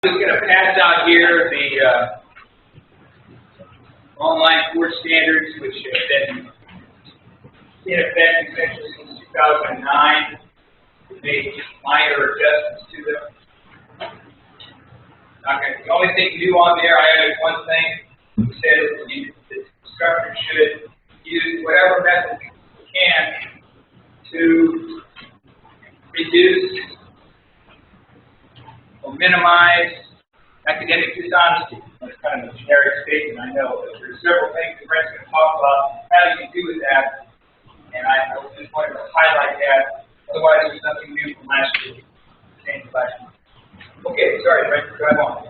I'm just going to pass out here the online course standards, which have been in effect essentially since 2009. We made just minor adjustments to them. Okay. The only thing new on there, I added one thing. We said that the instructor should use whatever method we can to reduce or minimize academic dishonesty. That's kind of a generic statement, I know, but there's several things that Brent's going to talk about how you can do with that, and I just wanted to highlight that. Otherwise, there's nothing new from last week. Same question. Okay, sorry, Brent, drive on.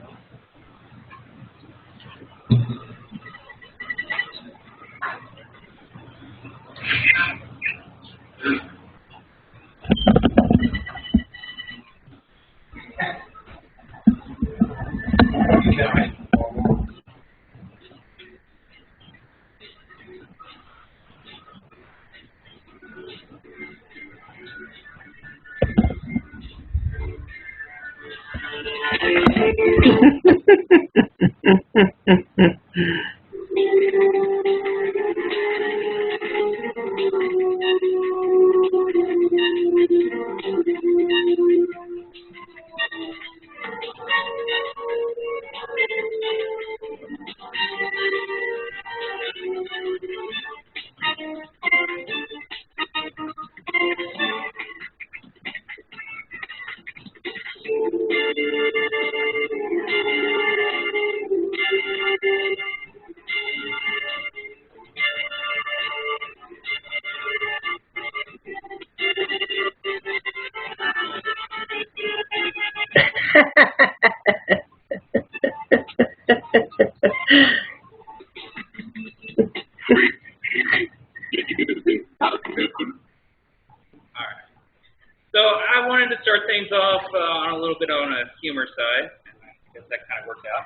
So I wanted to start things off on a little bit on a humor side. I guess that kind of worked out.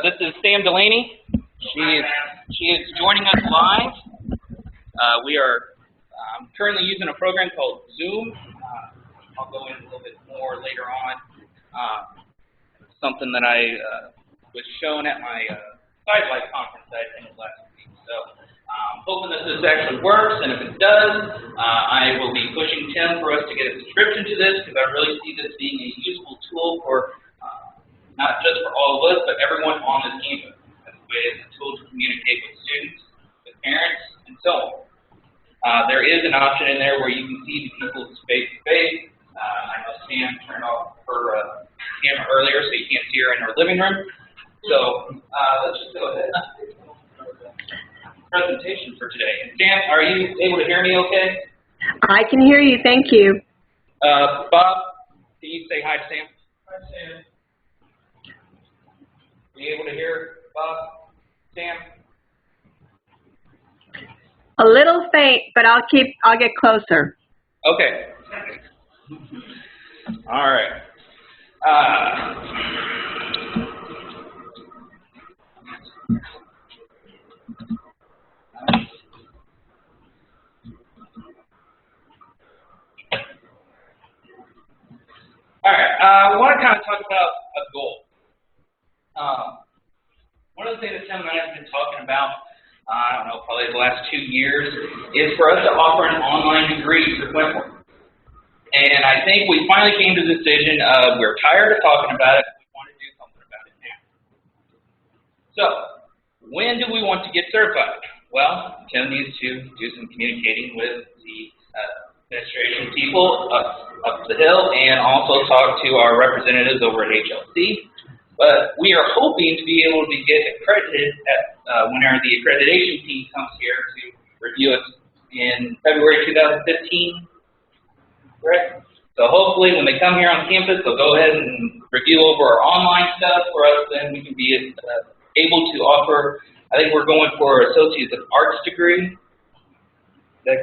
This is Sam Delaney. She is joining us live. We are currently using a program called Zoom. I'll go in a little bit more later on. Something that I was shown at my Sidelight conference that I attended last week. So hoping that this actually works, and if it does, I will be pushing Tim for us to get a subscription to this, because I really see this being a useful tool for not just for all of us, but everyone on this campus. As a tool to communicate with students, with parents, and so on. There is an option in there where you can see the people face to face. I know Sam turned off her camera earlier, so you can't see her in her living room. So let's just go ahead. Presentation for today. And Sam, are you able to hear me okay? I can hear you, thank you. Bob, can you say hi to Sam? Hi, Sam. Are you able to hear Bob? Sam? A little faint, but I'll get closer. Okay. All right. We want to kind of talk about a goal. One of the things that Tim and I have been talking about, I don't know, probably the last 2 years, is for us to offer an online degree for Wentworth. And I think we finally came to the decision of we're tired of talking about it, we want to do something about it now. So, when do we want to get certified? Well, Tim needs to do some communicating with the administration people up the hill, and also talk to our representatives over at HLC. But we are hoping to be able to get accredited at whenever the accreditation team comes here to review us in February 2015. Correct? So hopefully when they come here on campus, they'll go ahead and review over our online stuff for us, then we can be able to offer, I think we're going for Associates of Arts degree. Is that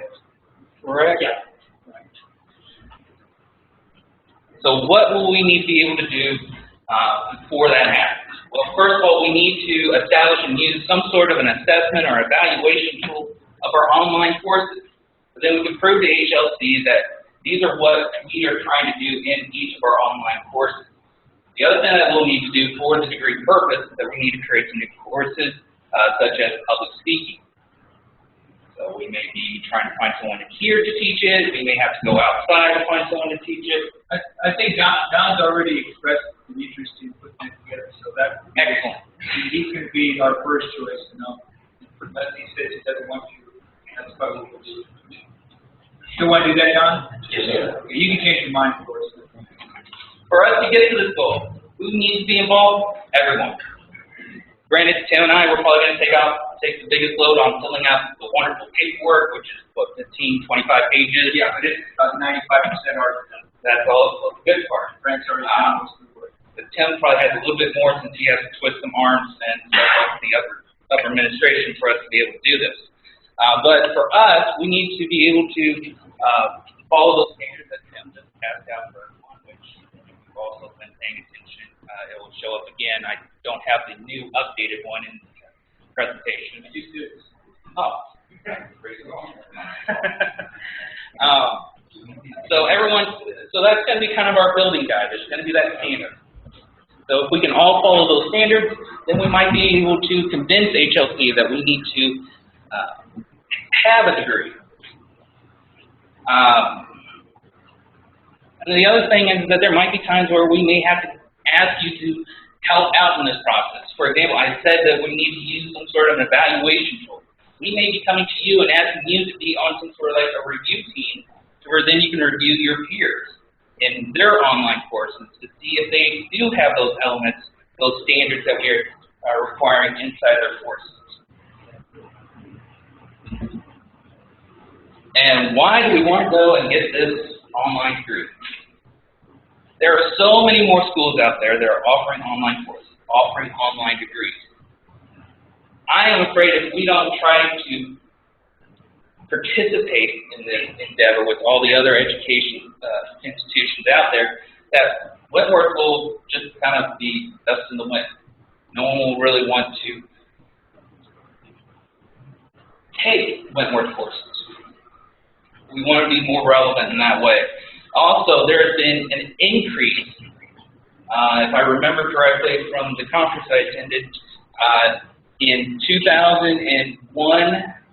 correct? Yeah. So what will we need to be able to do before that happens? Well, first of all, we need to establish and use some sort of an assessment or evaluation tool of our online courses. Then we can prove to HLC that These are what we are trying to do in each of our online courses. The other thing that we'll need to do for the degree purpose is that we need to create some new courses, such as public speaking. So we may be trying to find someone here to teach it. We may have to go outside to find someone to teach it. I think Don's already expressed an interest in putting it together, so that Excellent. he's going to be our first choice. Unless he says he doesn't want to, that's probably what we'll do. Still want to do that, Don? Yes, sir. Okay, you can change your mind, of course. For us to get to this goal, who needs to be involved? Everyone. Granted, Tim and I were probably going to take the biggest load on filling out the wonderful paperwork, which is, what, 15, 25 pages? Yeah, but it's about 95% already done. That's all the good part. Frank's already done most of the work. But Tim probably has a little bit more since he has to twist some arms and the upper administration for us to be able to do this. But for us, we need to be able to follow those standards that Tim just passed out for everyone, which we've also been paying attention. It will show up again. I don't have the new updated one in the presentation. Oh, so that's going to be kind of our building guide. There's going to be that standard. So if we can all follow those standards, then we might be able to convince HLC that we need to have a degree. And the other thing is that there might be times where we may have to ask you to help out in this process. For example, I said that we need to use some sort of an evaluation tool. We may be coming to you and asking you to be on some sort of like a review team, where then you can review your peers in their online courses to see if they do have those elements, those standards that we are requiring inside their courses. And why do we want to go and get this online degree? There are so many more schools out there that are offering online courses, offering online degrees. I am afraid if we don't try to participate in this endeavor with all the other education institutions out there, that Wentworth will just kind of be dust in the wind. No one will really want to take Wentworth courses. We want to be more relevant in that way. Also, there has been an increase, if I remember correctly, from the conference I attended. In 2001,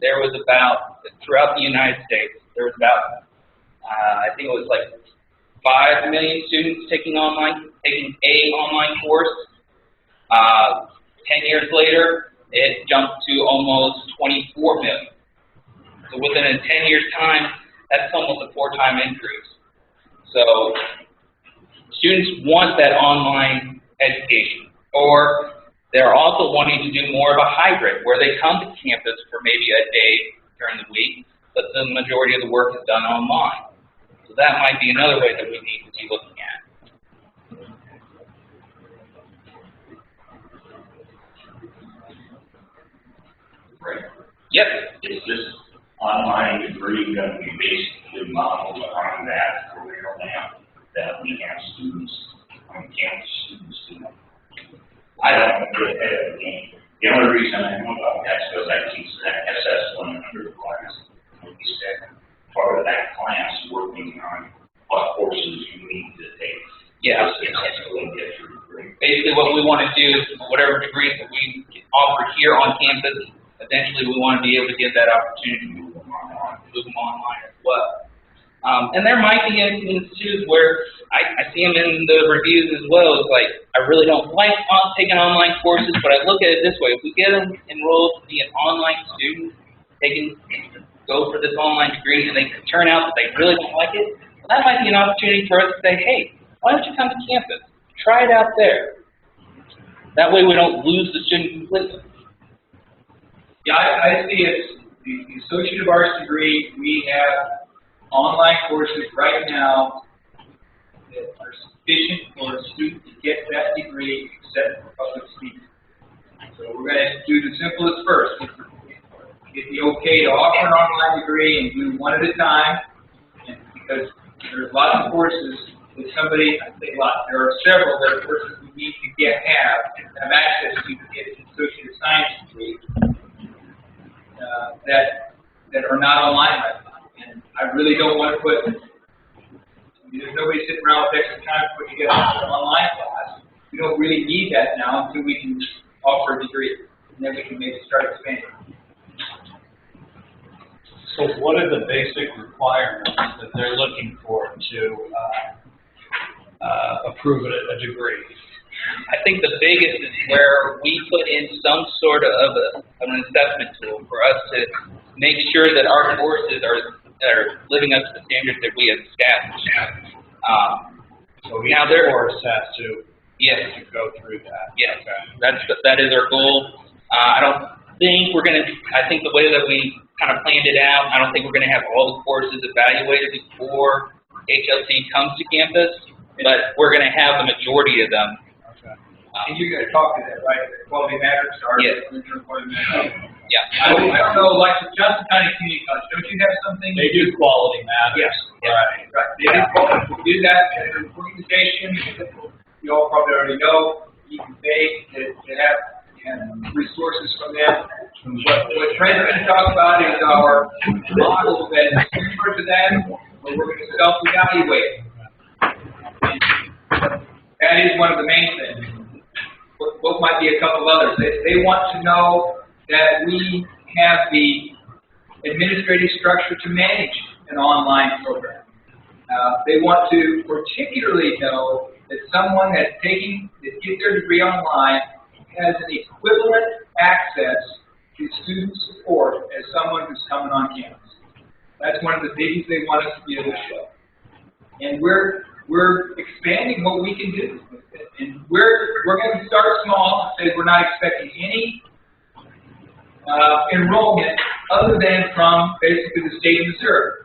there was about, throughout the United States, there was about, I think it was like 5 million students taking an online course. 10 years later, it jumped to almost 24 million. So within a 10 years time, that's almost a 4-time increase. So students want that online education, or they're also wanting to do more of a hybrid, where they come to campus for maybe a day during the week, but the majority of the work is done online. So that might be another way that we need to be looking at. Right. Yep. Is this online degree going to be basically modeled on that career map that we have students on campus students do? I don't want to get ahead of the game. The only reason I know about that is because I teach that SS100 class. We spend part of that class working on what courses you need to take. Yeah. Successfully get your degree. Basically what we want to do is whatever degrees that we offer here on campus, eventually we want to be able to get that opportunity to move them online as well. And there might be instances where I see them in the reviews as well. It's like, I really don't like taking online courses, but I look at it this way. If we get them enrolled to be an online student, they can go for this online degree, and they turn out that they really don't like it, well, that might be an opportunity for us to say, hey, why don't you come to campus? Try it out there. That way we don't lose the student completely. Yeah, I see it. The Associate of Arts degree, we have online courses right now that are sufficient for a student to get that degree except for public speaking. So we're going to do the simplest first. Get the okay to offer an online degree and do one at a time, and because there's lots of courses that somebody, I say lots, there are several that courses we need to have access to get an Associate of Science degree that are not online right now. And I really don't want to put There's nobody sitting around with extra time to put together an online class. We don't really need that now until we can offer a degree, and then we can maybe start expanding. So what are the basic requirements that they're looking for to approve a degree? I think the biggest is where we put in some sort of an assessment tool for us to make sure that our courses are living up to the standards that we have established. So now each course has to go through that. Yes, Okay. that is our goal. I don't think we're going to. I think the way that we kind of planned it out, I don't think we're going to have all the courses evaluated before HLC comes to campus, but we're going to have the majority of them. Okay. And you're going to talk to that, right? Quality Matters, our Yes. Quality Matters. Yeah. I don't know, like the Johnson County Community College, don't you have something? They do quality matters. Yes. Right. Right. They do quality. We do that as an organization. You all probably already know. Even they have resources from them. What Trent's going to talk about is our model that is similar to that, where we're going to self-evaluate. That is one of the main things. What might be a couple others? They want to know that we have the administrative structure to manage an online program. They want to particularly know that someone that gets their degree online has an equivalent access to student support as someone who's coming on campus. That's one of the biggies they want us to be able to show. And we're expanding what we can do. And we're going to start small, say we're not expecting any enrollment other than from basically the state of Missouri.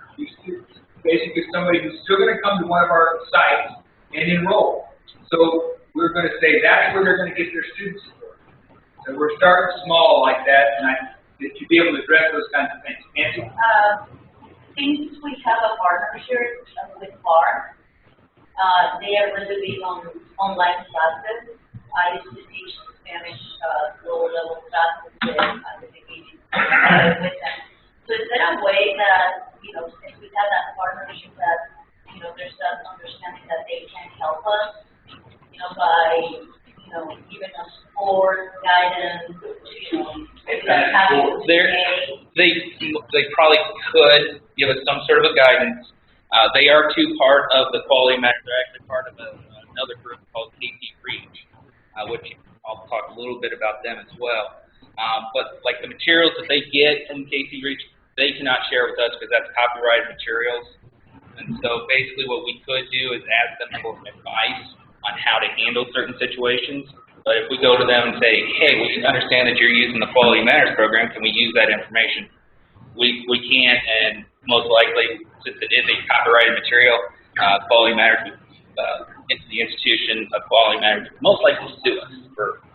Basically somebody who's still going to come to one of our sites and enroll. So we're going to say that's where they're going to get their student support. So we're starting small like that, and to be able to address those kinds of things. Nancy? Since we have a partnership with FAR, they are really big on online classes. I used to teach Spanish lower level classes at the beginning with them. So is there a way that, since we have that partnership that, there's that understanding that they can help us, by, giving us support, guidance, maybe like having They probably could give us some sort of a guidance. They are part of the Quality Matters. They're actually part of another group called KT Reach, which I'll talk a little bit about them as well. But like the materials that they get from KT Reach, they cannot share with us because that's copyrighted materials. And so basically what we could do is ask them for advice on how to handle certain situations. But if we go to them and say, hey, we understand that you're using the Quality Matters program, can we use that information? We can't, and most likely, since it is a copyrighted material, Quality Matters, the institution of Quality Matters, most likely sue us for.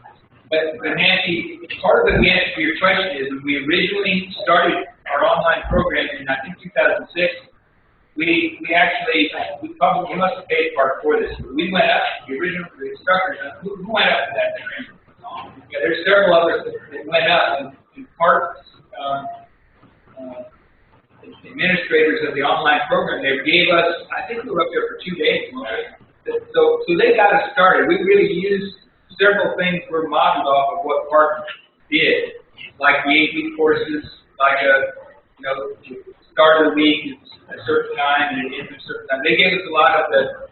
But Nancy, part of the answer to your question is when we originally started our online program in, I think, 2006, we probably must have paid part for this. We went up, the instructors, who went up to that training? Yeah, there's several others that went up, and in part, administrators of the online program, they gave us, I think we were up there for 2 days, right? So they got us started. We really used several things were modeled off of what partners did, like the 8-week courses, like start of the week at a certain time and end at a certain time. They gave us a lot of the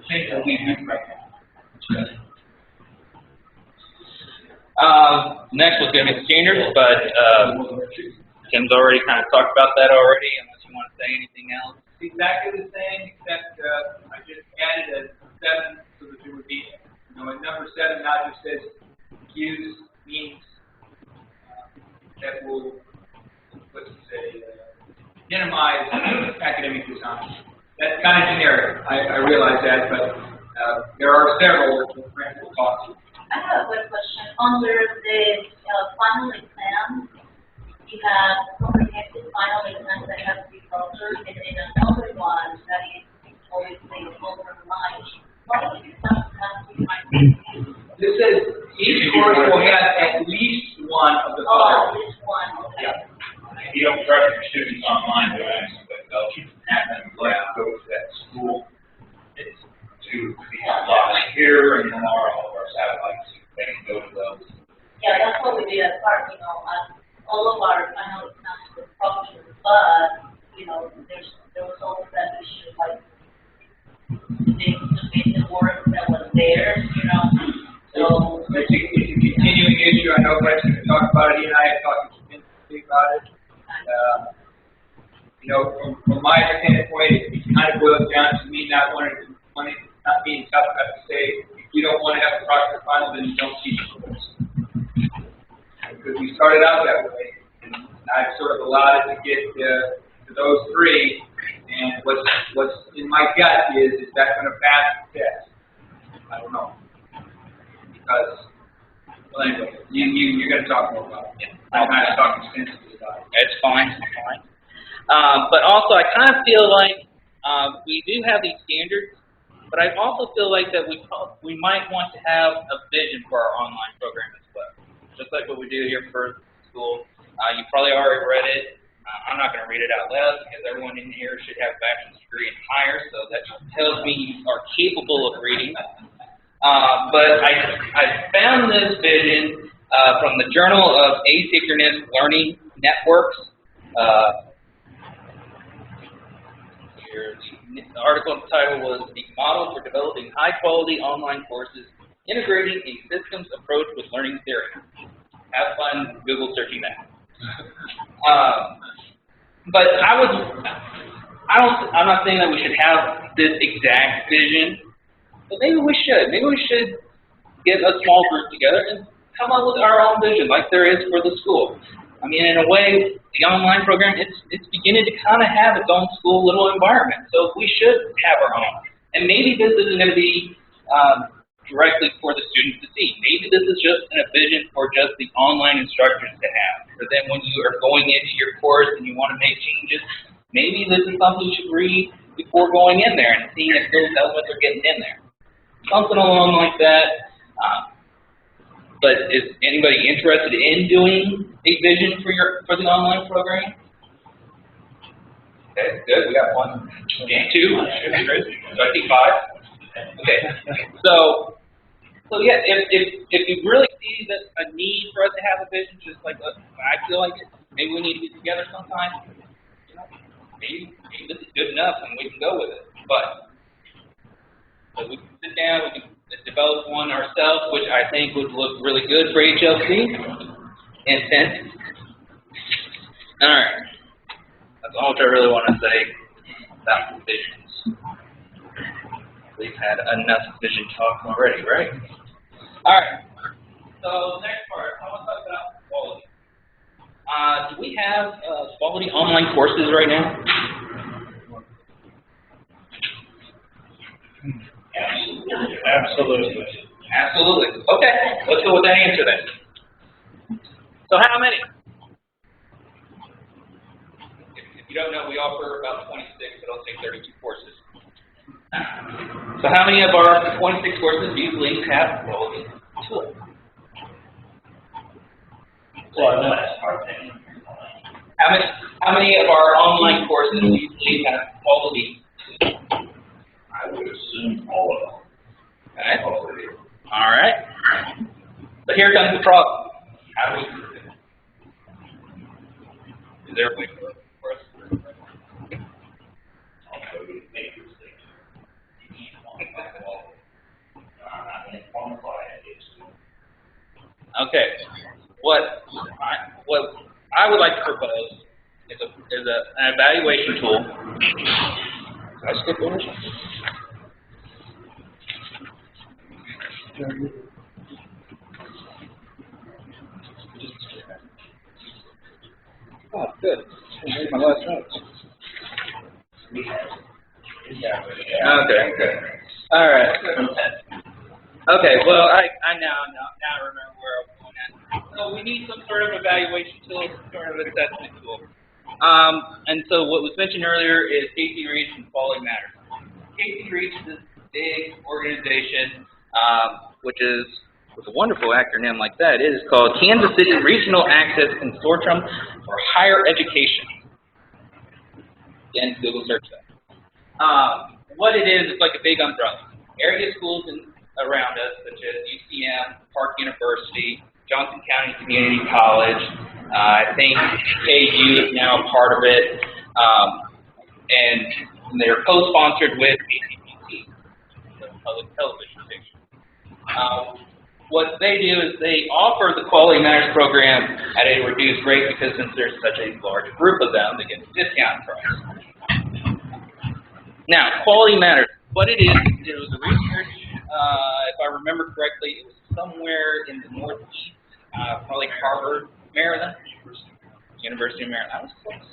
things that we do right now. Next was going to be the standards, but Tim's already kind of talked about that already, unless you want to say anything else. It's exactly the same, except I just added a 7 so that there would be, at number 7 now just says use means that will, minimize academic design. That's kind of generic. I realize that, but there are several that Brent will talk to. I have a quick question. Under the final exam, you have comprehensive final exams that have to be filtered, and then another one that is obviously over line. Why do you have to be This says each course will have at least one of the following. at least one, okay. Yeah. You don't trust your students online doing anything, but they'll keep them go to that school to be online here, and then all of our satellites, they can go to those. Yeah, that's what we did at Park, you know, all of our, I know it's not the problem, but, you know, there was always that issue, like, they submit the work that was theirs, you know, so. It's a continuing issue. I know Brett's going to talk about it. He and I have talked extensively about it. You know, from my standpoint, it kind of boils down to me not not being tough enough to say, if you don't want to have a proctor final, then you don't teach the course. Because we started out that way, and I've sort of allowed it to get to those three, and what's in my gut is that going to pass the test? I don't know. Because, well, anyway, you're going to talk more about it. Yeah. I'm going to talk extensively about it. It's fine, it's fine. But also, I kind of feel like we do have these standards, but I also feel like that we might want to have a vision for our online program as well. Just like what we do here for school. You probably already read it. I'm not going to read it out loud because everyone in here should have a bachelor's degree and higher, so that tells me you are capable of reading. But I found this vision from the Journal of Asynchronous Learning Networks. The article title was "The Model for Developing High-Quality Online Courses, Integrating a Systems Approach with Learning Theory." Have fun Google searching that. But I'm not saying that we should have this exact vision, but maybe we should. Maybe we should get a small group together and come up with our own vision, like there is for the school. I mean, in a way, the online program, it's beginning to kind of have its own school little environment. So we should have our own. And maybe this isn't going to be directly for the students to see. Maybe this is just a vision for just the online instructors to have. So then when you are going into your course and you want to make changes, maybe this is something you should read before going in there and seeing if those elements are getting in there. Something along like that. But is anybody interested in doing a vision for the online program? Okay, good. We got one. And two. So I see five. Okay. So yeah, if you really see that a need for us to have a vision, just like I feel like it, maybe we need to get together sometime. You know, maybe this is good enough and we can go with it. But we can sit down, we can develop one ourselves, which I think would look really good for HLC. And all right, that's all I really want to say about visions. We've had enough vision talk already, right? All right. So next part, I want to talk about quality. Do we have quality online courses right now? Absolutely. Absolutely. Okay, let's go with that answer then. So how many? If you don't know, we offer about 26, but I'll say 32 courses. So how many of our 26 courses do you believe have quality tools? How many of our online courses do you believe have quality tools? I would assume all of them. Okay. All right. But here comes the problem. How do we prove it? Is there a way for us to prove it? Also, we make mistakes. You need to quantify all of them. I'm not going to quantify it. Okay. What I would like to propose is an evaluation tool. Did I skip over? Oh, good. I made my last notes. Okay. All right. Okay. Well, I now remember where I was going at. So we need some sort of evaluation tool, some sort of assessment tool. And so what was mentioned earlier is Casey Reach and Quality Matters. Casey Reach is this big organization, which is with a wonderful acronym like that. It is called Kansas City Regional Access Consortium for Higher Education. Again, Google search that. What it is, it's like a big umbrella. area schools around us, such as UCM, Park University, Johnson County Community College. I think KU is now a part of it, and they're co-sponsored with ACPT, the public television station. What they do is they offer the Quality Matters program at a reduced rate because since there's such a large group of them, they get a discount price. Now, Quality Matters, what it was a research, if I remember correctly, it was somewhere in the Northeast, probably Harvard, Maryland, University of Maryland. That was close.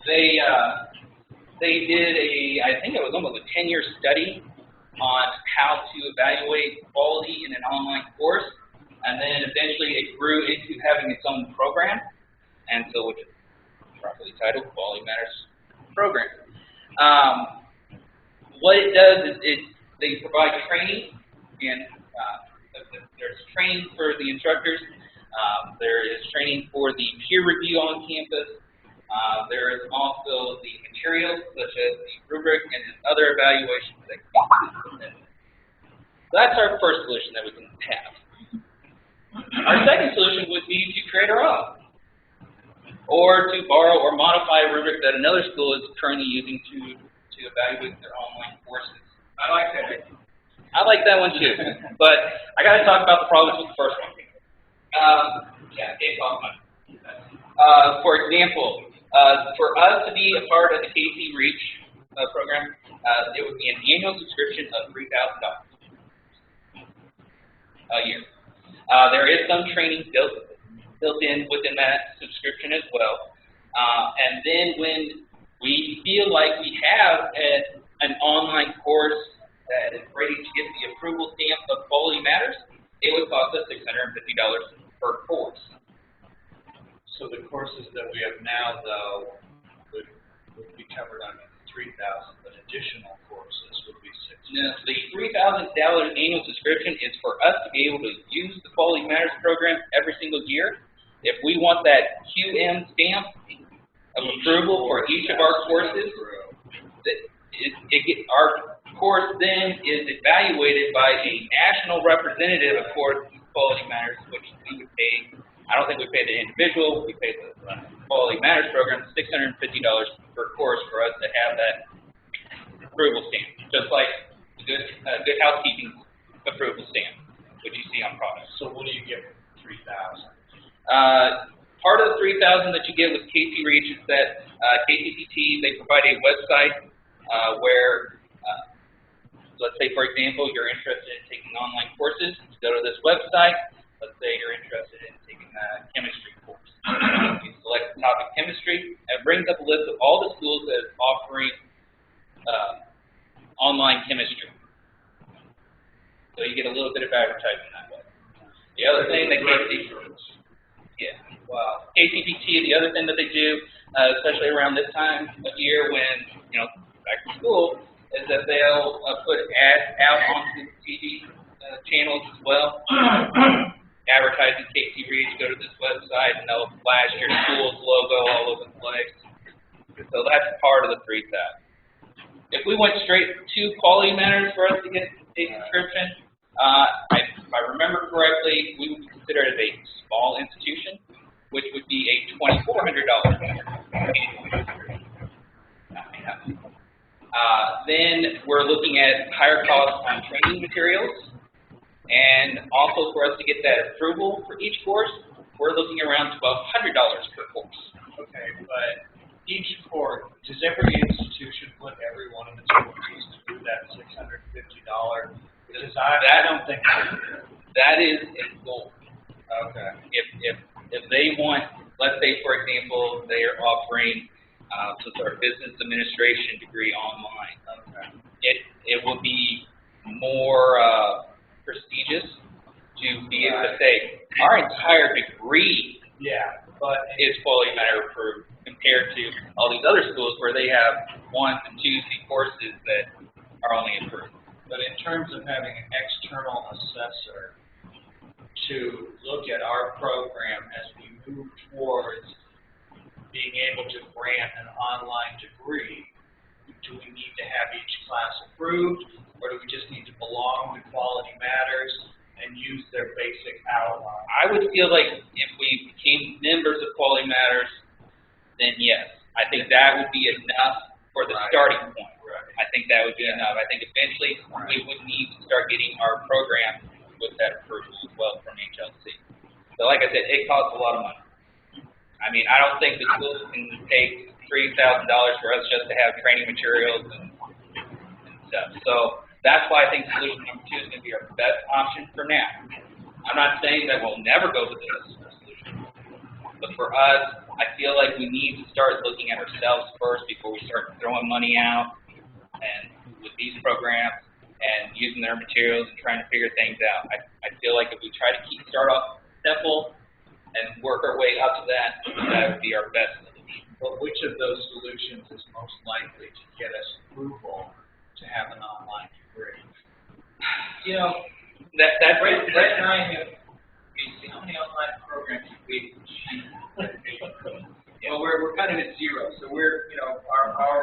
They did I think it was almost a 10-year study on how to evaluate quality in an online course, and then eventually it grew into having its own program, and so which is properly titled Quality Matters Program. What it does is they provide training, and there's training for the instructors. There is training for the peer review on campus. There is also the materials, such as the rubric and other evaluations that can be submitted. So that's our first solution that we can have. Our second solution would be to create our own, or to borrow or modify a rubric that another school is currently using to evaluate their online courses. I like that. I like that one too, but I got to talk about the problems with the first one. For example, for us to be a part of the KC Reach program, it would be an annual subscription of $3,000 a year. There is some training built in within that subscription as well. And then when we feel like we have an online course that is ready to get the approval stamp of Quality Matters, it would cost us $650 per course. So the courses that we have now, though, would be covered under $3,000, but additional courses would be $6,000. No, the $3,000 annual subscription is for us to be able to use the Quality Matters program every single year. If we want that QM stamp of approval for each of our courses, our course then is evaluated by a national representative of Quality Matters, which we would pay. I don't think we pay the individual. We pay the Quality Matters program $650 per course for us to have that approval stamp, just like the good housekeeping approval stamp, which you see on products. So what do you get for $3,000? Part of the $3,000 that you get with KC Reach is that KCPT, they provide a website where, let's say, for example, you're interested in taking online courses. You go to this website. Let's say you're interested in taking a chemistry course. You select the topic chemistry, and it brings up a list of all the schools that are offering online chemistry. So you get a little bit of advertising that way. The other thing that KCPT, the other thing that they do, especially around this time of year when, back to school, is that they'll put ads out onto the TV channels as well. Advertising KC Reach, go to this website, and they'll flash your school's logo all over the place. So that's part of the $3,000. If we went straight to Quality Matters for us to get a subscription, if I remember correctly, we would be considered as a small institution, which would be a $2,400 then we're looking at higher costs on training materials, and also for us to get that approval for each course, we're looking around $1,200 per course. Okay, but each course, does every institution put every one of its courses through that $650? Because I don't think that is a goal. Okay. If they want, let's say for example, they are offering some sort of business administration degree online. Okay. It will be more prestigious to be able to say our entire degree is Quality Matter approved compared to all these other schools where they have 1 to 2 courses that are only approved. But in terms of having an external assessor to look at our program as we move towards being able to grant an online degree, do we need to have each class approved, or do we just need to belong to Quality Matters and use their basic outline? I would feel like if we became members of Quality Matters, then yes. I think that would be enough for the starting point. Right. I think that would be enough. I think eventually we would need to start getting our program with that approval as well from HLC. So like I said, it costs a lot of money. I mean, I don't think the schools can take $3,000 for us just to have training materials and stuff. So that's why I think solution number 2 is going to be our best option for now. I'm not saying that we'll never go to this solution, but for us, I feel like we need to start looking at ourselves first before we start throwing money out and with these programs and using their materials and trying to figure things out. I feel like if we try to start off simple and work our way up to that, that would be our best solution. But which of those solutions is most likely to get us approval to have an online degree? You know, That's Brett and I have, see how many online programs we've achieved. Well, we're kind of at zero, so we're, you know, we're not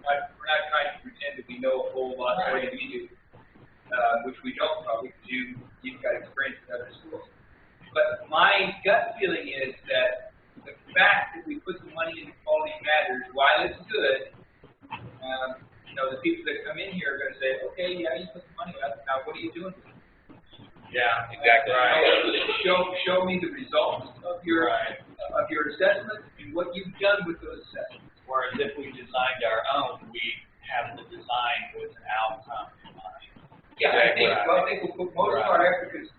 trying to pretend that we know a whole lot more than you do, which we don't probably do. You've got experience in other schools. But my gut feeling is that the fact that we put the money into Quality Matters, while it's good, you know, the people that come in here are going to say, okay, yeah, you put the money up. Now, what are you doing with it? Yeah, exactly right. Show me the results of your assessment and what you've done with those assessments. Whereas if we designed our own, we have the design with an outcome in mind. Yeah, I think we'll put most of our effort, because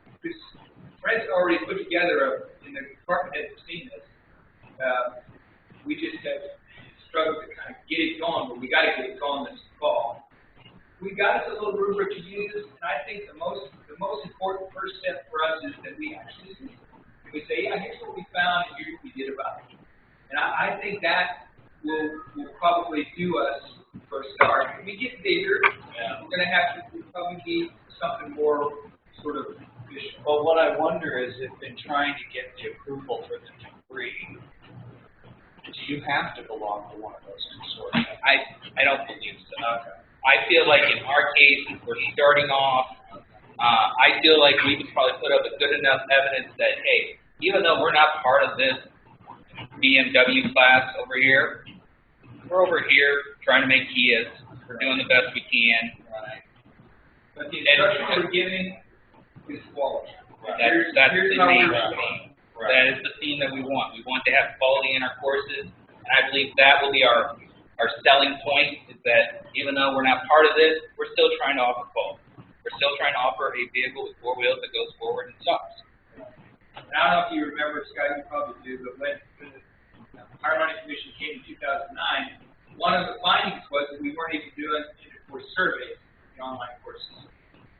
Fred's already put together in the department heads have seen this. We just have struggled to kind of get it going, but we got to get it going this fall. We got us a little rubric to use, and I think the most important first step for us is that we actually see it. We say, yeah, here's what we found, and here's what we did about it. And I think that will probably do us for a start. When we get bigger, we're going to have to probably need something more sort of official. But what I wonder is if in trying to get the approval for the degree, do you have to belong to one of those consortia? I don't believe so. Okay. I feel like in our case, we're starting off. I feel like we can probably put up a good enough evidence that, hey, even though we're not part of this BMW class over here, we're over here trying to make Kias. We're doing the best we can. But the instruction we're giving is quality. That's here's the how main we're theme. That is the theme that we want. We want to have quality in our courses, and I believe that will be our selling point, is that even though we're not part of this, we're still trying to offer quality. We're still trying to offer a vehicle with 4 wheels that goes forward and stops. And I don't know if you remember, Scott, you probably do, but when the Higher Learning Commission came in 2009, one of the findings was that we weren't even doing inter-course surveys in online courses.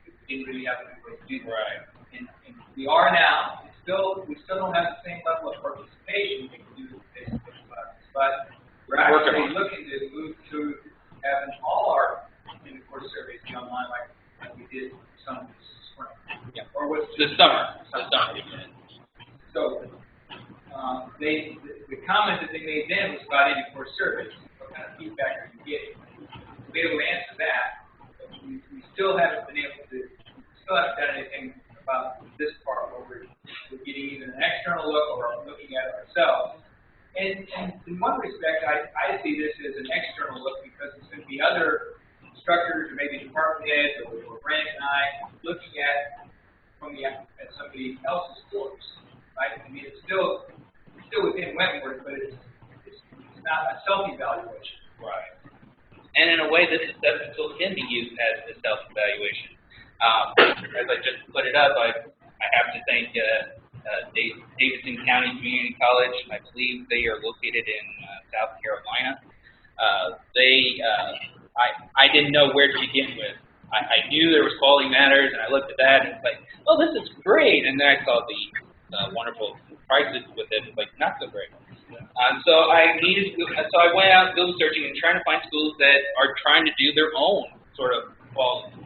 We didn't really have a good way to do that. Right. And we are now. We still don't have the same level of participation we can do with face-to-face classes, but we're actually looking to move to having all our inter-course surveys be online like we did some this spring. Yeah. Or was This summer. So the comment that they made then was about inter-course surveys. What kind of feedback are you getting? To be able to answer that, but we still haven't been able to. Still haven't done anything about this part where we're getting even an external look or looking at it ourselves. And in one respect, I see this as an external look because it's going to be other instructors or maybe department heads or Brandon and I looking at somebody else's course, right? I mean, it's still within Wentworth, but it's not a self-evaluation. Right. And in a way, this assessment tool can be used as a self-evaluation. As I just put it up, I have to thank Davidson County Community College. I believe they are located in South Carolina. I didn't know where to begin with. I knew there was Quality Matters, and I looked at that, and it's like, oh, this is great. And then I saw the wonderful prices with it. It's like, not so great. So I went out Google searching and trying to find schools that are trying to do their own sort of quality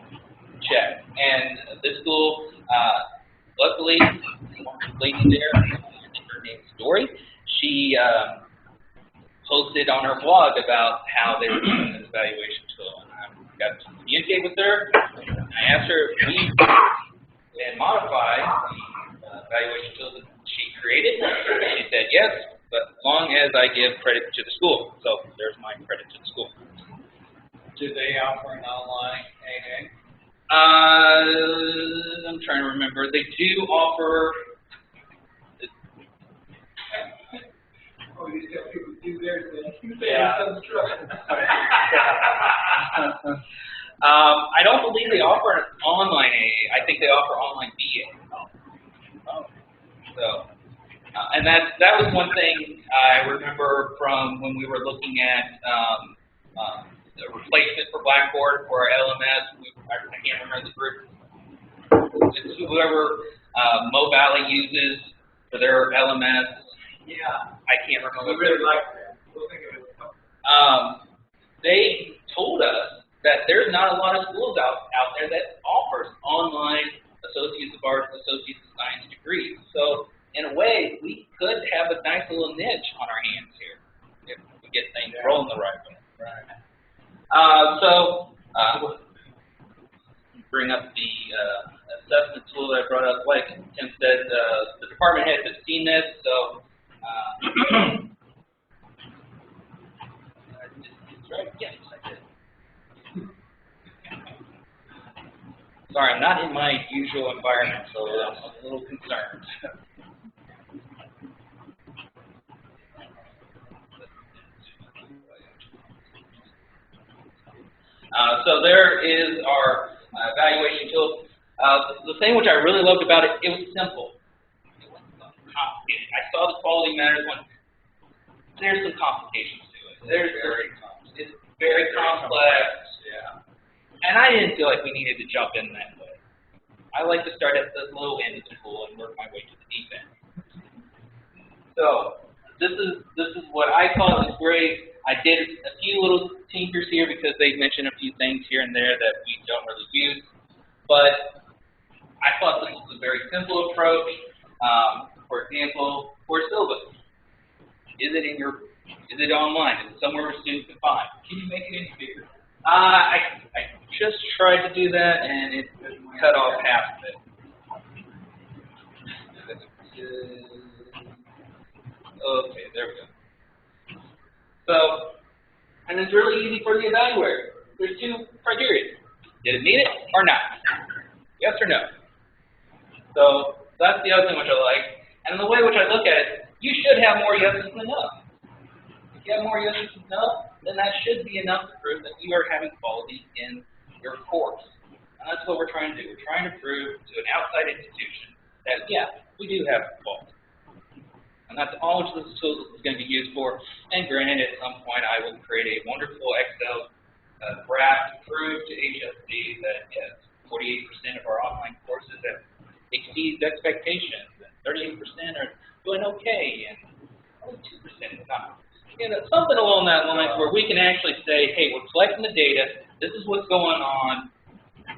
check. And this school, luckily, one lady there, her name's Dory, she posted on her blog about how they were doing this evaluation tool. And I got to communicate with her. I asked her if we can modify the evaluation tool that she created. She said yes, but as long as I give credit to the school. So there's my credit to the school. Do they offer an online AA? I'm trying to remember. They do offer. Oh, you tell people to do theirs, then you say Yeah. it's trouble. I don't believe they offer an online AA. I think they offer online BA. Oh. So, and that was one thing I remember from when we were looking at the replacement for Blackboard for our LMS. I can't remember the group. It's whoever Mo Valley uses for their LMS. Yeah, I can't remember. we really like that. We'll think of it. They told us that there's not a lot of schools out there that offers online Associates of Arts, Associates of Science degrees. So in a way, we could have a nice little niche on our hands here if we get things rolling the right way. Right. Bring up the assessment tool that I brought up. Like Tim said, the department heads have seen this, so right? Yes, I did. Sorry, I'm not in my usual environment, so I'm a little concerned. So there is our evaluation tool. The thing which I really loved about it, it was simple. It wasn't complicated. I saw the quality matters one. There's some complications to it. It's very complex. Yeah. And I didn't feel like we needed to jump in that way. I like to start at the low end of the pool and work my way to the deep end. So this is what I thought was great. I did a few little tinkers here because they mentioned a few things here and there that we don't really use. But I thought this was a very simple approach. For example, for syllabus. Is it online? Is it somewhere where students can find? Can you make it any bigger? I just tried to do that and it cut off half of it. Okay, there we go. So, and it's really easy for the evaluator. There's two criteria. Did it need it or not? Yes or no? So that's the other thing which I like. And the way which I look at it, you should have more yeses than no. If you have more yeses than no, then that should be enough to prove that you are having quality in your course. And that's what we're trying to do. We're trying to prove to an outside institution that, yeah, we do have quality. And that's all which this tool is going to be used for. And granted, at some point, I will create a wonderful Excel graph to prove to HSC that, yes, 48% of our online courses have exceeded expectations, and 38% are doing okay, and only 2% is not. You know, something along that line where we can actually say, hey, we're collecting the data, this is what's going on,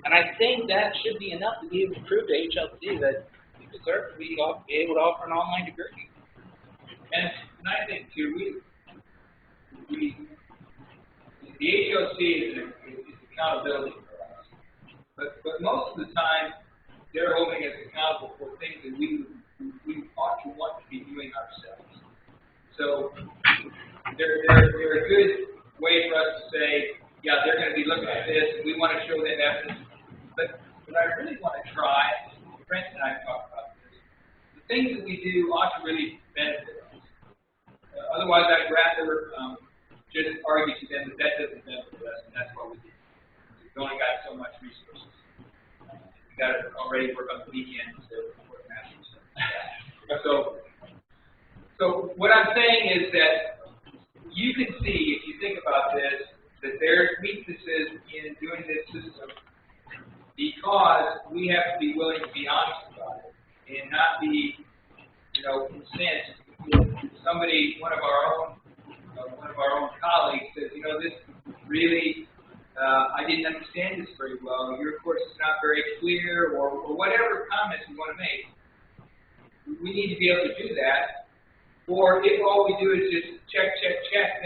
and I think that should be enough to be able to prove to HLC that you deserve to be able to offer an online degree. And I think too, the HOC is accountability for us. But most of the time, they're holding us accountable for things that we ought to want to be doing ourselves. So they're a good way for us to say, yeah, they're going to be looking at this, and we want to show them evidence. But I really want to try, Brent and I talked about this, the things that we do ought to really benefit us. Otherwise, I'd rather just argue to them that doesn't benefit us, and that's what we do. We've only got so much resources. We got to already work on the weekends to work masters. So what I'm saying is that you can see, if you think about this, that there's weaknesses in doing this system because we have to be willing to be honest about it and not be, incensed. Somebody, one of our own colleagues says, this really, I didn't understand this very well. Your course is not very clear, or whatever comments you want to make. We need to be able to do that. Or if all we do is just check,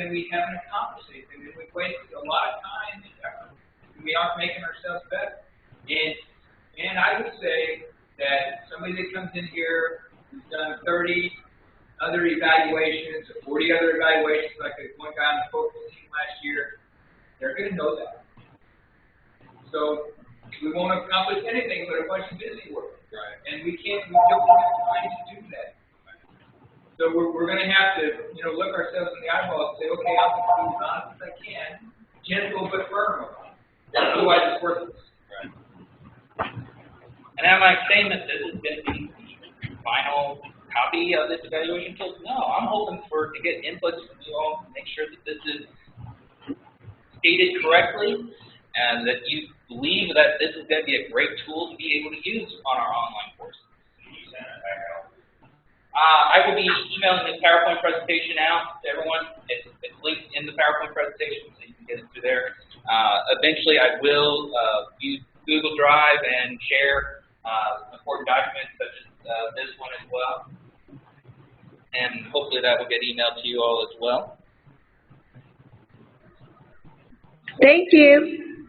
then we haven't accomplished anything, then we've wasted a lot of time and effort, and we aren't making ourselves better. And I would say that somebody that comes in here who's done 30 other evaluations, or 40 other evaluations, like the one guy on the football team last year, they're going to know that. So we won't accomplish anything but a bunch of busy work. Right. And we don't have time to do that. So we're going to have to, look ourselves in the eyeball and say, okay, I'm going to do as honest as I can, gentle but firm about it. Otherwise, it's worthless. Right. And am I saying that this has been the final copy of this evaluation tool? No, I'm hoping to get inputs from you all to make sure that this is stated correctly and that you believe that this is going to be a great tool to be able to use on our online course. I will be emailing this PowerPoint presentation out to everyone. It's linked in the PowerPoint presentation, so you can get it through there. Eventually, I will use Google Drive and share important documents such as this one as well. And hopefully that will get emailed to you all as well. Thank you.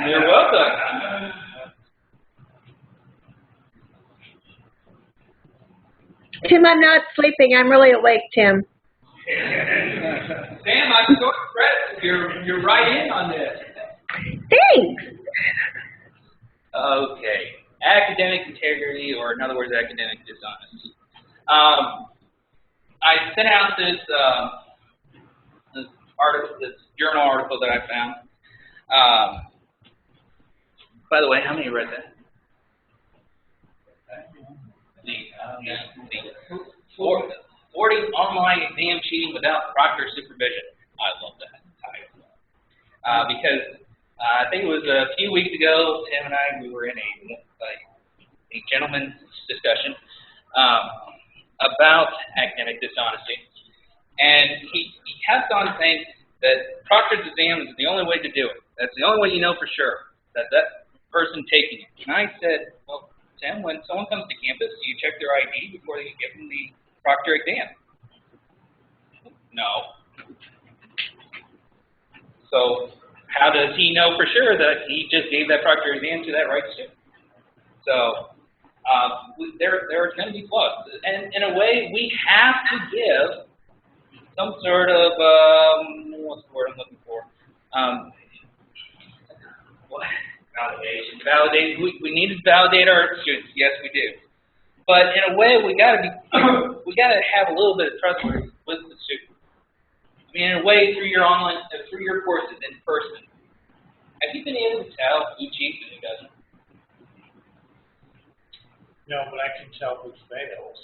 You're welcome. Tim, I'm not sleeping. I'm really awake, Tim. Sam, I'm so impressed. You're right in on this. Thanks. Okay. Academic integrity, or in other words, academic dishonesty. I sent out this article, this journal article that I found. By the way, how many read that? The 40 online exam cheating without proctor supervision. I love that title. Because I think it was a few weeks ago, Tim and I, we were in a gentleman's discussion about academic dishonesty. And he kept on saying that proctor's exam is the only way to do it. That's the only way you know for sure that person taking it. And I said, well, Tim, when someone comes to campus, do you check their ID before they give them the proctor exam? No. So how does he know for sure that he just gave that proctor exam to that right student? So there are going to be flaws. And in a way, we have to give some sort of, what's the word I'm looking for? Validation. We need to validate our students. Yes, we do. But in a way, we got to have a little bit of trust with the student. I mean, in a way, through your courses in person, have you been able to tell who cheats and who doesn't? No, but I can tell who fails.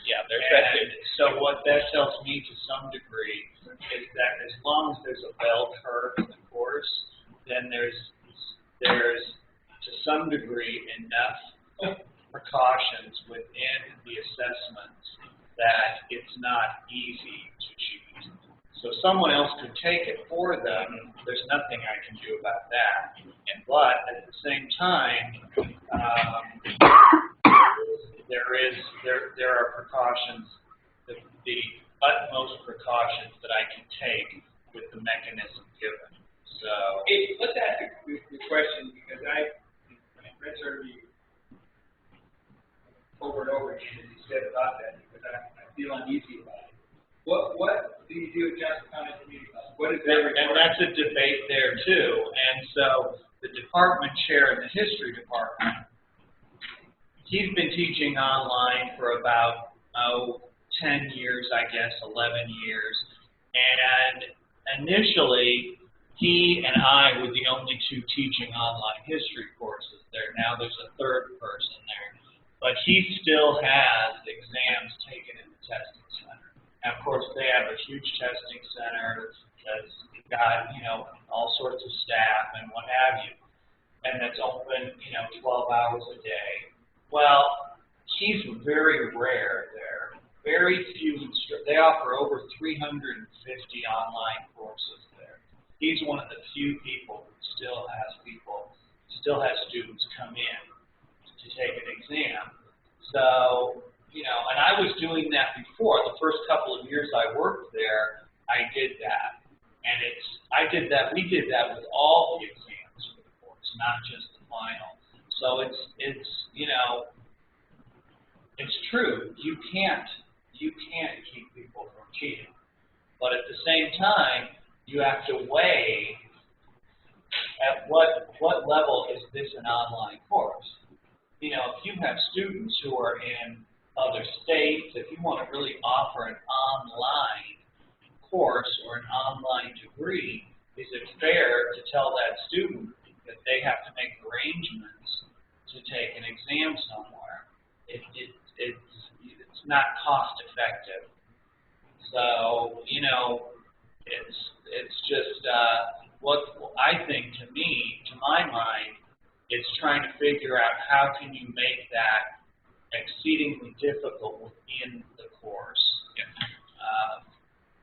Yeah, there's that too. So what that tells me to some degree is that as long as there's a bell curve in the course, then there's to some degree enough precautions within the assessments that it's not easy to cheat. So someone else could take it for them. There's nothing I can do about that. But at the same time, there are precautions, the utmost precautions that I can take with the mechanism given. So let's ask the question, because I've heard you over and over again as you said about that, because I feel uneasy about it. What do you do at Johnson County Community College? What is that? And that's a debate there too. And so the department chair in the history department, he's been teaching online for about 10 years, I guess, 11 years. And initially, he and I were the only two teaching online history courses there. Now there's a third person there. But he still has exams taken in the testing center. And of course, they have a huge testing center that's got, all sorts of staff and what have you. And that's open, 12 hours a day. Well, he's very rare there. Very few they offer over 350 online courses there. He's one of the few people who still has students come in to take an exam. So you know, and I was doing that before. The first couple of years I worked there, I did that. And we did that with all the exams for the course, not just the final. So it's you know, it's true. You can't keep people from cheating. But at the same time, you have to weigh at what level is this an online course. You know, if you have students who are in other states, if you want to really offer an online course or an online degree, is it fair to tell that student that they have to make arrangements to take an exam somewhere? It's not cost effective. So, you know, it's just what I think, to me, to my mind, it's trying to figure out how can you make that exceedingly difficult within the course. Yeah.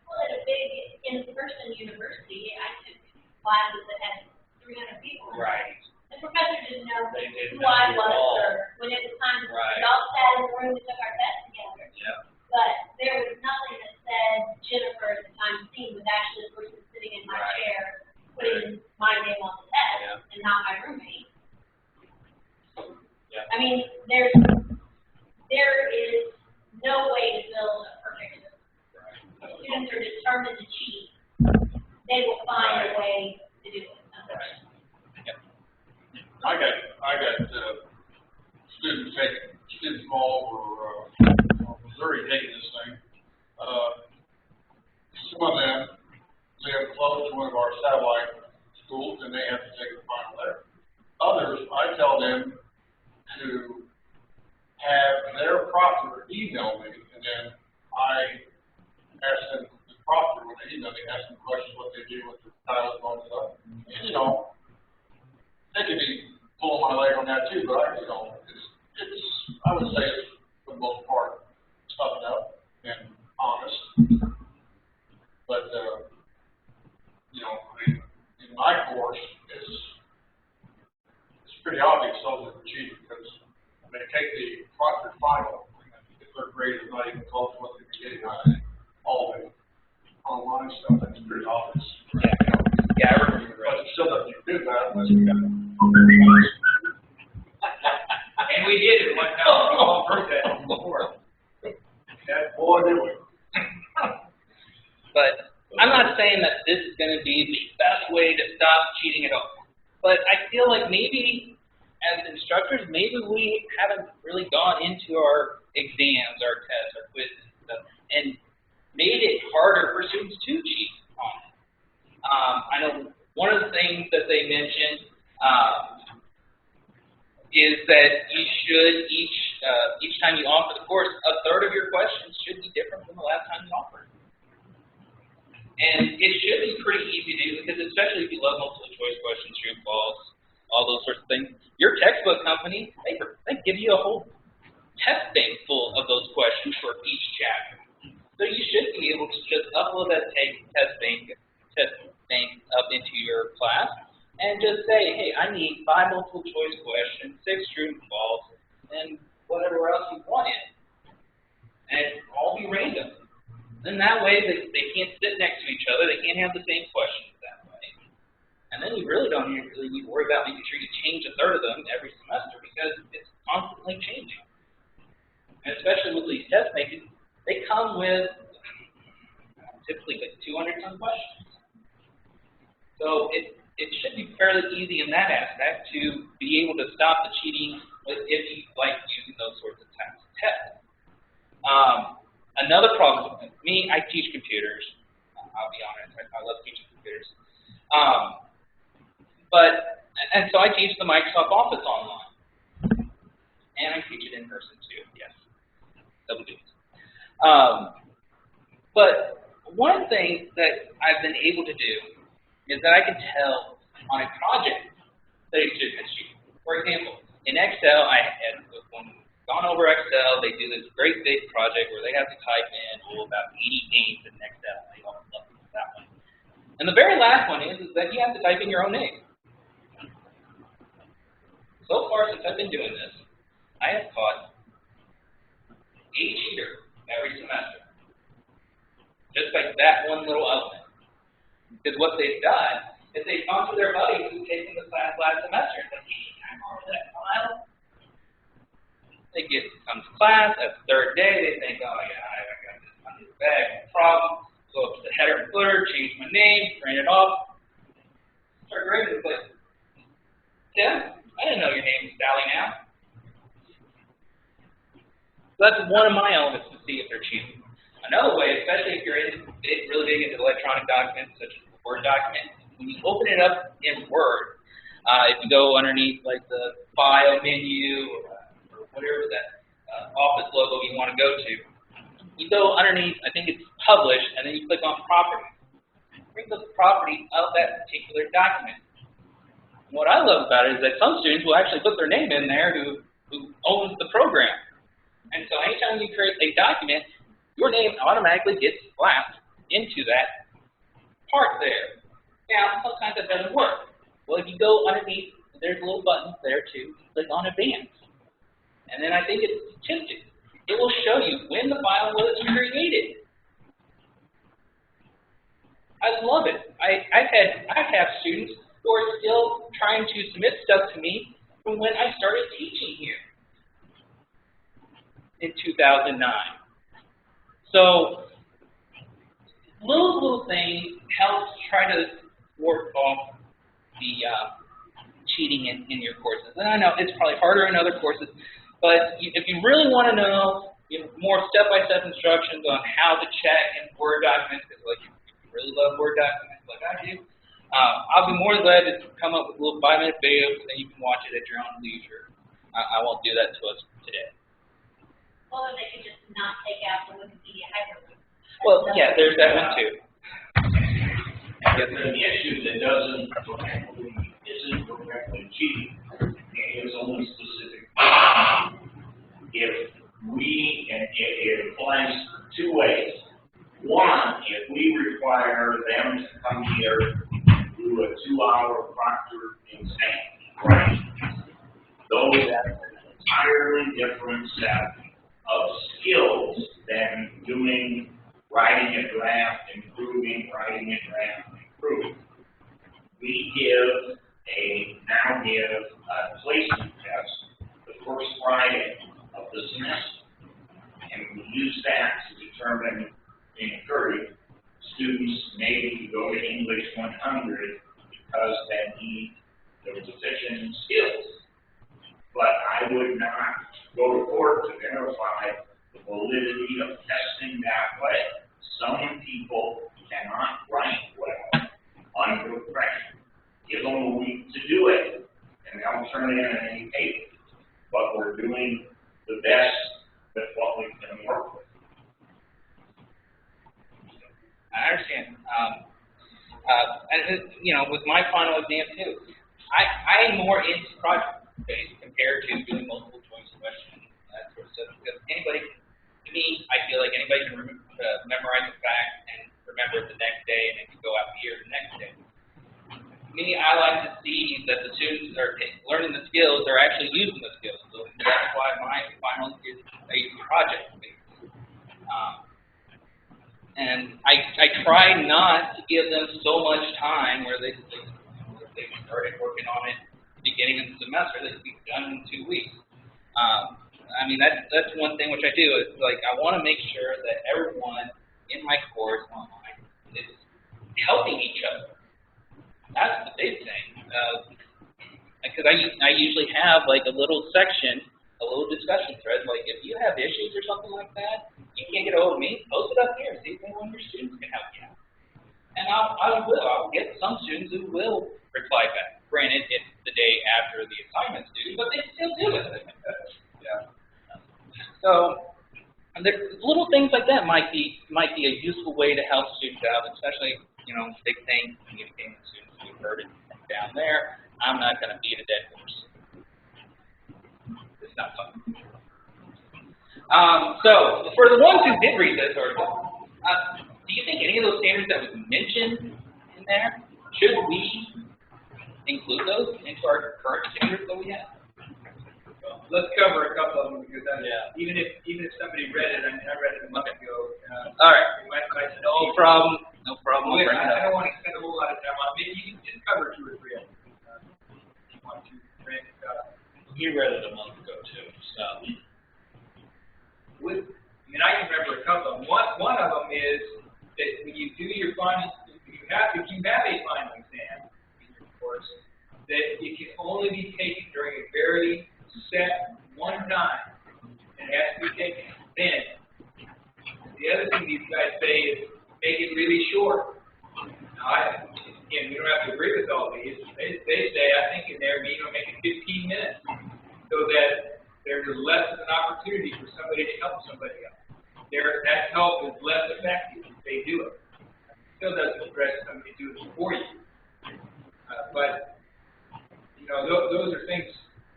Well, at a big in-person university, I took classes that had 300 people. Right. The professor didn't know They didn't who I know was, all. or when it was time, Right. we all sat in the room and took our test together. Yeah. But there was nothing that said Jennifer at the time seen was actually the person sitting in my Right. chair, putting my name on the test, Yeah. and not my roommate. Yeah. I mean, there is no way to build a perfect system. If students are determined to cheat, they will find a way to do it. Right. I got students from all over Missouri taking this thing. Some of them live close to one of our satellite schools, and they have to take the final there. Others, I tell them to have their proctor email me, and then I ask them, the proctor, when they email me, ask them questions, what they do with the tiles and all that stuff. And, you know, they could be pulling my leg on that too, but you know, it's I would say it's for the most part tough enough and honest. But you know, I mean, in my course, it's pretty obvious those are cheating because when they take the proctor final, the third grade is not even close to what they're getting on all the online stuff. That's pretty obvious. Yeah, I remember. But still doesn't do that unless you got. And we did it one time, we all heard that before. That boy did we. But I'm not saying that this is going to be the best way to stop cheating at all. But I feel like maybe as instructors, maybe we haven't really gone into our exams, our tests, our quizzes and stuff, and made it harder for students to cheat on it. I know one of the things that they mentioned is that you should each time you offer the course, a third of your questions should be different from the last time you offered. And it should be pretty easy to do because especially if you love multiple choice questions, true, false, all those sorts of things. Your textbook company, they give you a whole test bank full of those questions for each chapter. So you should be able to just upload that test bank up into your class and just say, hey, I need 5 multiple choice questions, 6 true and false, and whatever else you want in. And it'll all be random. Then that way they can't sit next to each other, they can't have the same questions that way. And then you really don't really need to worry about making sure you change a third of them every semester because it's constantly changing. And especially with these test makers, they come with typically like 200-some questions. So it should be fairly easy in that aspect to be able to stop the cheating if you like using those sorts of tests. Another problem with me, I teach computers. I'll be honest, I love teaching computers. And so I teach the Microsoft Office online. And I teach it in person too, yes. Double duties. But one thing that I've been able to do is that I can tell on a project that a student has cheated. For example, in Excel, I had gone over Excel, they do this great big project where they have to type in about 80 names in Excel. They all love that one. And the very last one is that you have to type in your own name. So far since I've been doing this, I have caught a cheater every semester. Just like that one little element. Because what they've done is they've gone to their buddies who've taken the class last semester and said, hey, can I borrow that file? They come to class, at the third day, they think, oh yeah, I got this under the bag, no problem. Go up to the header and footer, change my name, print it off, start grading. It's like, Tim, I didn't know your name was Sally now. So that's one of my elements to see if they're cheating. Another way, especially if you're really big into electronic documents, such as a Word document, when you open it up in Word, if you go underneath like the File menu or whatever that Office logo you want to go to, you go underneath, I think it's Publish, and then you click on Property. It brings up the property of that particular document. And what I love about it is that some students will actually put their name in there who owns the program. And so anytime you create a document, your name automatically gets slapped into that part there. Now, sometimes that doesn't work. Well, if you go underneath, there's a little button there too. Click on Advanced. And then I think it's tempting. It will show you when the file was created. I love it. I have students who are still trying to submit stuff to me from when I started teaching here in 2009. So little things help try to work off the cheating in your courses. And I know it's probably harder in other courses, but if you really want to know more step-by-step instructions on how to check in Word documents, because like, if you really love Word documents like I do, I'll be more than glad to come up with little 5-minute videos and you can watch it at your own leisure. I won't do that to us today. Well, they could just not take out the Wikipedia hyperlink. Well, yeah, there's that one too. But the issue that isn't directly cheating is only specific. If it applies two ways. One, if we require them to come here and do a 2-hour proctor exam, right? Those have an entirely different set of skills than writing a draft, improving, writing a draft, improving. We now give a placement test the first Friday of the semester. And we use that to determine and encourage students maybe to go to English 100 because they need the deficient skills. But I would not go to court to verify the validity of testing that way. Some people cannot write well under pressure. Give them a week to do it, and they'll turn in any paper. But we're doing the best with what we can work with. I understand. And with my final exam too, I'm more into project-based compared to doing multiple choice questions, that sort of stuff. Because to me, I feel like anybody can memorize a fact and remember it the next day, and it can go out here the next day. To me, I like to see that the students are learning the skills, they're actually using the skills. So that's why my final is a project-based. And I try not to give them so much time where they started working on it at the beginning of the semester that can be done in 2 weeks. I mean, that's one thing which I do. Is like I want to make sure that everyone in my course online is helping each other. That's the big thing. Because I usually have like a little section, a little discussion thread. Like if you have issues or something like that, you can't get a hold of me, post it up here. See if anyone of your students can help you out. And I'll get some students who will reply back. Granted, it's the day after the assignment's due, but they still do it. Yeah. So there's little things like that might be a useful way to help students out, especially big thing communicating with students. We've heard it down there. I'm not going to beat a dead horse. It's not fun. So for the ones who did read this article, do you think any of those standards that was mentioned in there, should we include those into our current standards that we have? Let's cover a couple of them because Yeah. even if somebody read it, I mean, I read it a month ago. All right. It might No problem. No problem. I'll Wait, bring it I up. don't want to spend a whole lot of time on it. Maybe you can just cover 2 or 3 of them. If you want to, Brent, He read it a month ago too, so. I mean, I can remember a couple of them. One of them is that when you do your final, if you have a final exam in your course, that it can only be taken during a very set one time, and it has to be taken then. The other thing these guys say is make it really short. Now, again, we don't have to agree with all these. They say, I think in there, make it 15 minutes, so that there's less of an opportunity for somebody to help somebody else. That help is less effective if they do it. It still doesn't address somebody to do it for you. But, you know, those are things,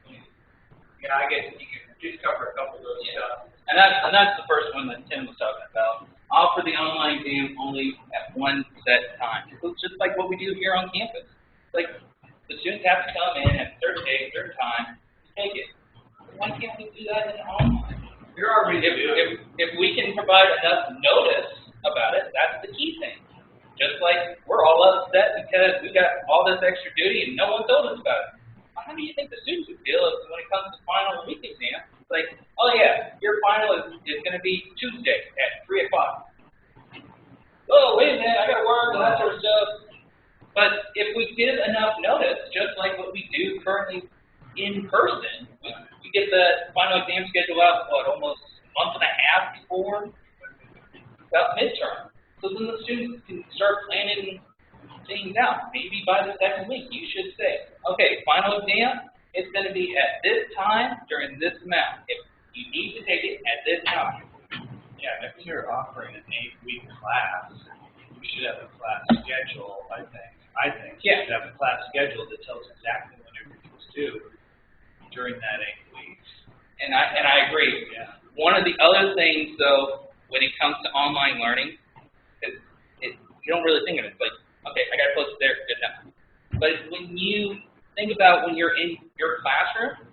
you know, I guess you can just cover a couple of those stuff. And that's the first one that Tim was talking about. Offer the online exam only at one set time. It's just like what we do here on campus. Like the students have to come in at a certain day, certain time, to take it. Why can't we do that in online? There are reasons. If we can provide enough notice about it, that's the key thing. Just like we're all upset because we got all this extra duty and no one told us about it. How do you think the students would feel if when it comes to final week exam? It's like, oh yeah, your final is going to be Tuesday at 3 o'clock. Oh, wait a minute, I got to work and that sort of stuff. But if we give enough notice, just like what we do currently in person, we get the final exam schedule out, almost a month and a half before about midterm. So then the students can start planning things out. Maybe by the second week, you should say, okay, final exam, it's going to be at this time during this amount. If you need to take it at this time. Yeah, if you're offering an 8-week class, you should have a class schedule, I think. Yeah. You should have a class schedule that tells exactly when everything's due during that 8 weeks. And I agree. Yeah. One of the other things, though, when it comes to online learning, you don't really think of it. It's like, okay, I got to post it there, good enough. But when you think about when you're in your classroom,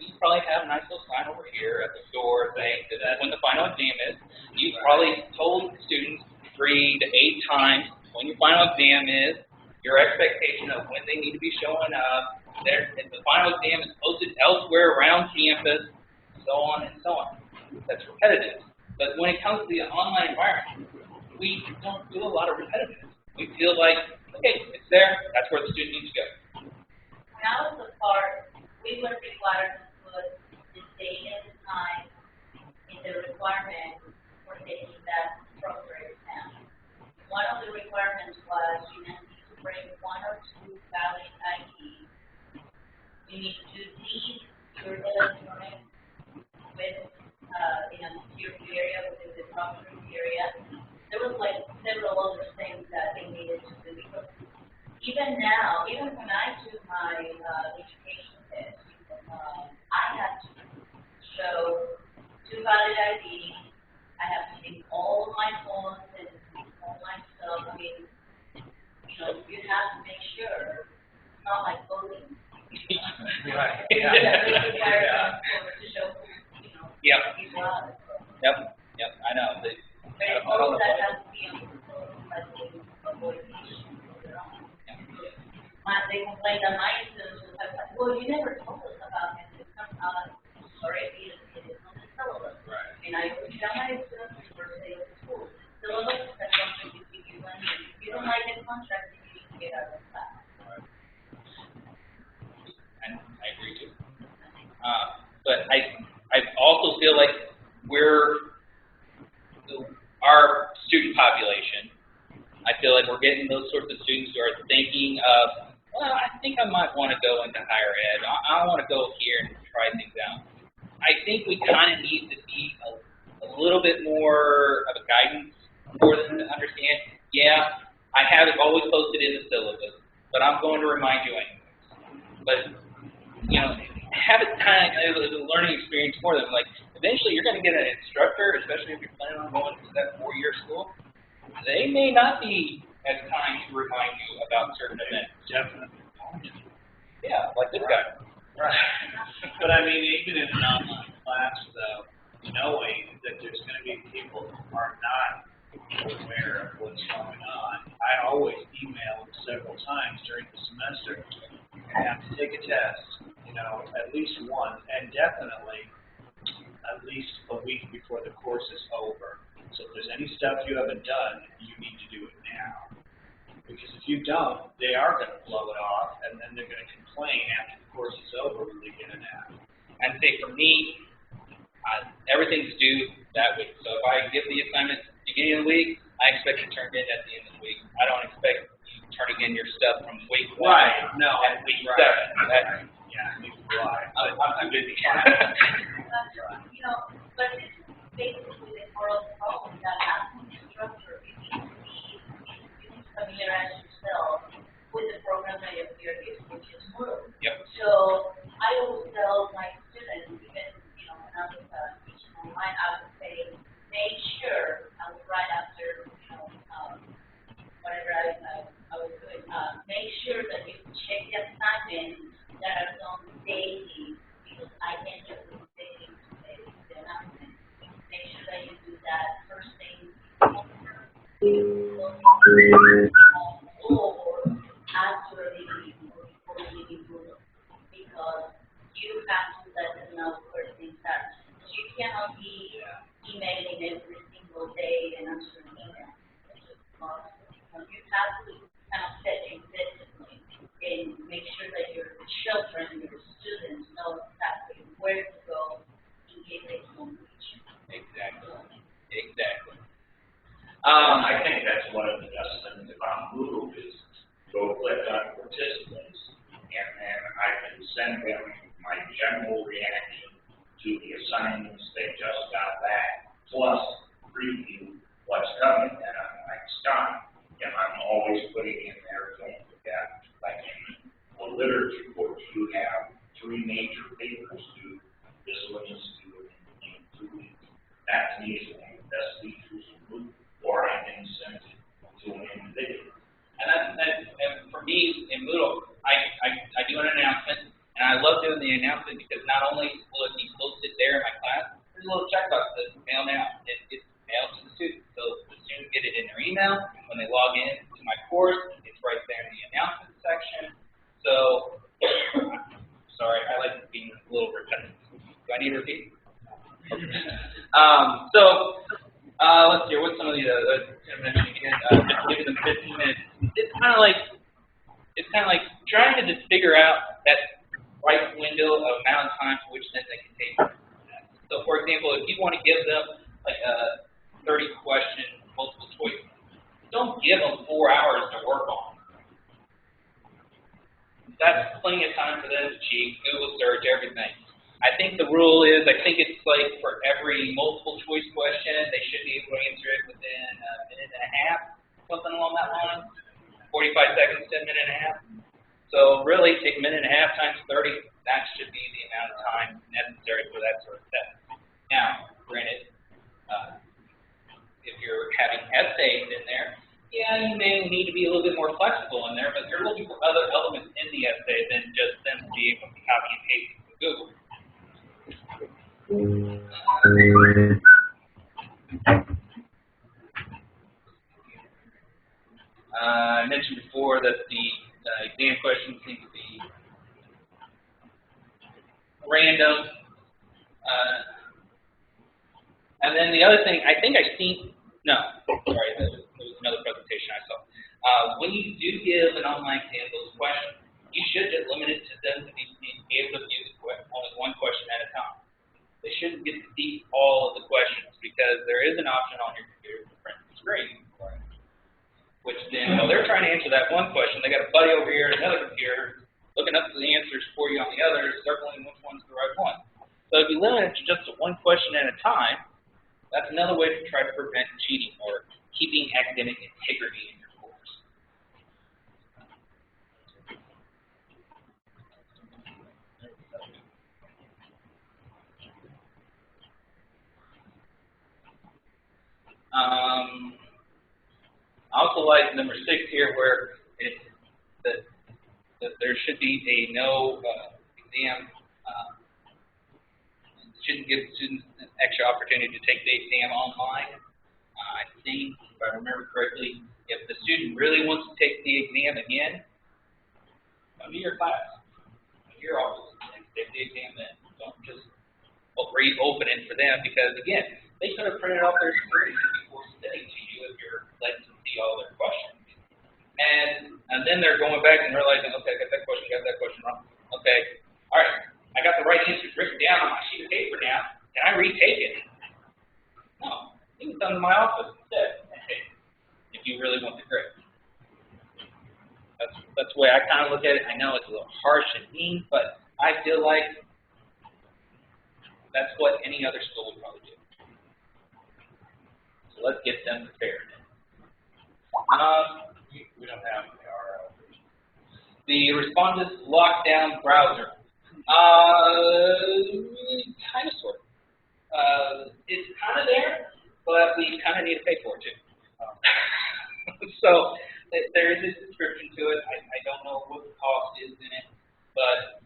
you probably have a nice little sign over here at the door saying that when the final exam is. You probably told students 3 to 8 times when your final exam is, your expectation of when they need to be showing up. If the final exam is posted elsewhere around campus, so on and so on. That's repetitive. But when it comes to the online environment, we don't do a lot of repetitiveness. We feel like, okay, it's there, that's where the student needs to go. When I was a part, we were required to put the date and time in the requirement for taking that proper exam. One of the requirements was you need to bring 1 or 2 valid IDs. You need to leave your electronic with in a secure area within the proper area. There was like several other things that they needed to do because even now, even when I took my education test, I had to show 2 valid IDs. I have to take all of my phones and all my stuff. I mean, you know, you have to make sure it's not like voting. Right. Yeah. To show, you know, Yep. people out. Yep, I know. But all of that has to be on the phone, like avoid issues. They complained that my students was like, well, you never told us about it. It's already on the syllabus. Right. And I would tell my students the first day of school, syllabus, that's something you give you when you don't like the contract, you need to get out of class. And I agree too. But I also feel like our student population, I feel like we're getting those sorts of students who are thinking of, well, I think I might want to go into higher ed. I want to go here and try things out. I think we kind of need to be a little bit more of a guidance for them to understand, yeah, I have it always posted in the syllabus, but I'm going to remind you anyways. But, you know, have it kind of as a learning experience for them. Like, eventually you're going to get an instructor, especially if you're planning on going to that 4-year school. They may not be as kind to remind you about certain events. Definitely. Yeah, like this guy. Right. But I mean, even in an class, though, knowing that there's going to be people who are not aware of what's going on. I always email several times during the semester. You have to take a test, at least once, and definitely at least a week before the course is over. So if there's any stuff you haven't done, you need to do it now. Because if you don't, they are going to blow it off, and then they're going to complain after the course is over when they get an F. I'd say for me, everything's due that week. So if I give the assignment at the beginning of the week, I expect you to turn it in at the end of the week. I don't expect you turning in your stuff from week 1 at week 7. Yeah, neither do I. I'm busy. But this is basically the core problem that as an instructor, you need to familiarize yourself with the program that you're using, which is Moodle. Yep. So I always tell my students, even when I was teaching online, I would say, make sure right after whatever I was doing, make sure that you check the assignments that are done daily, because I can just daily the announcement. Make sure that you do that first thing or after leaving or before leaving Google, because you have to let them know where things are. You cannot be emailing every single day and answering emails. It's just impossible. You have to kind of set a discipline and make sure that your children, your students know exactly where to go in case they don't reach you. Exactly. I think that's one of the best things about Moodle is go click on participants, and then I can send them my general reaction to the assignments they just got back, plus preview what's coming at the next time. And I'm always putting in there, don't forget, like in the literature course, you have 3 major papers due. This one is due in 2 weeks. That to me is one of the best features of Moodle, or I can send it to an individual. And for me, in Moodle, I do an announcement, and I love doing the announcement because not only will it be posted there in my class, there's a little checkbox that says mail now. It gets mailed to the students. So the students get it in their email. When they log in to my course, it's right there in the announcement section. So, sorry, I like being a little repetitive. Do I need to repeat? Let's see, what's some of the mentioning again? Just giving them 15 minutes. It's kind of like trying to just figure out that right window of amount of time for which then they can take. So, for example, if you want to give them like a 30-question multiple choice, don't give them 4 hours to work on. That's plenty of time for them to cheat, Google search, everything. I think the rule is, I think it's like for every multiple choice question, they should be able to answer it within a minute and a half, something along that line. 45 seconds to a minute and a half. So really, take a minute and a half times 30. That should be the amount of time necessary for that sort of test. Now, granted, if you're having essays in there, yeah, you may need to be a little bit more flexible in there, but you're looking for other elements in the essay than just them to be able to copy and paste from Google. I mentioned before that the exam questions need to be random. And then the other thing, there was another presentation I saw. When you do give an online exam those questions, you should just limit it to them to be able to view only one question at a time. They shouldn't get to see all of the questions because there is an option on your computer to print the screen, which then, while they're trying to answer that one question, they got a buddy over here at another computer looking up the answers for you on the other, circling which one's the right one. So if you limit it to just one question at a time, that's another way to try to prevent cheating or keeping academic integrity in your course. I also like number 6 here, where it's that there should be a no exam shouldn't give students an extra opportunity to take the exam online. I think, if I remember correctly, if the student really wants to take the exam again, come to your class, come to your office, and take the exam then. Don't just reopen it for them, because again, they could have printed off their screen before sending to you if you're letting them see all their questions. And then they're going back and realizing, okay, I got that question wrong. Okay, all right, I got the right answers written down on my sheet of paper now. Can I retake it? No, you can come to my office instead and take it if you really want the grade. That's the way I kind of look at it. I know it's a little harsh and mean, but I feel like that's what any other school would probably do. So let's get them prepared. We don't have the RL. The Respondus Lockdown Browser. Kind of, sort of. It's kind of there, but we kind of need to pay for it too. So there is a subscription to it. I don't know what the cost is in it, but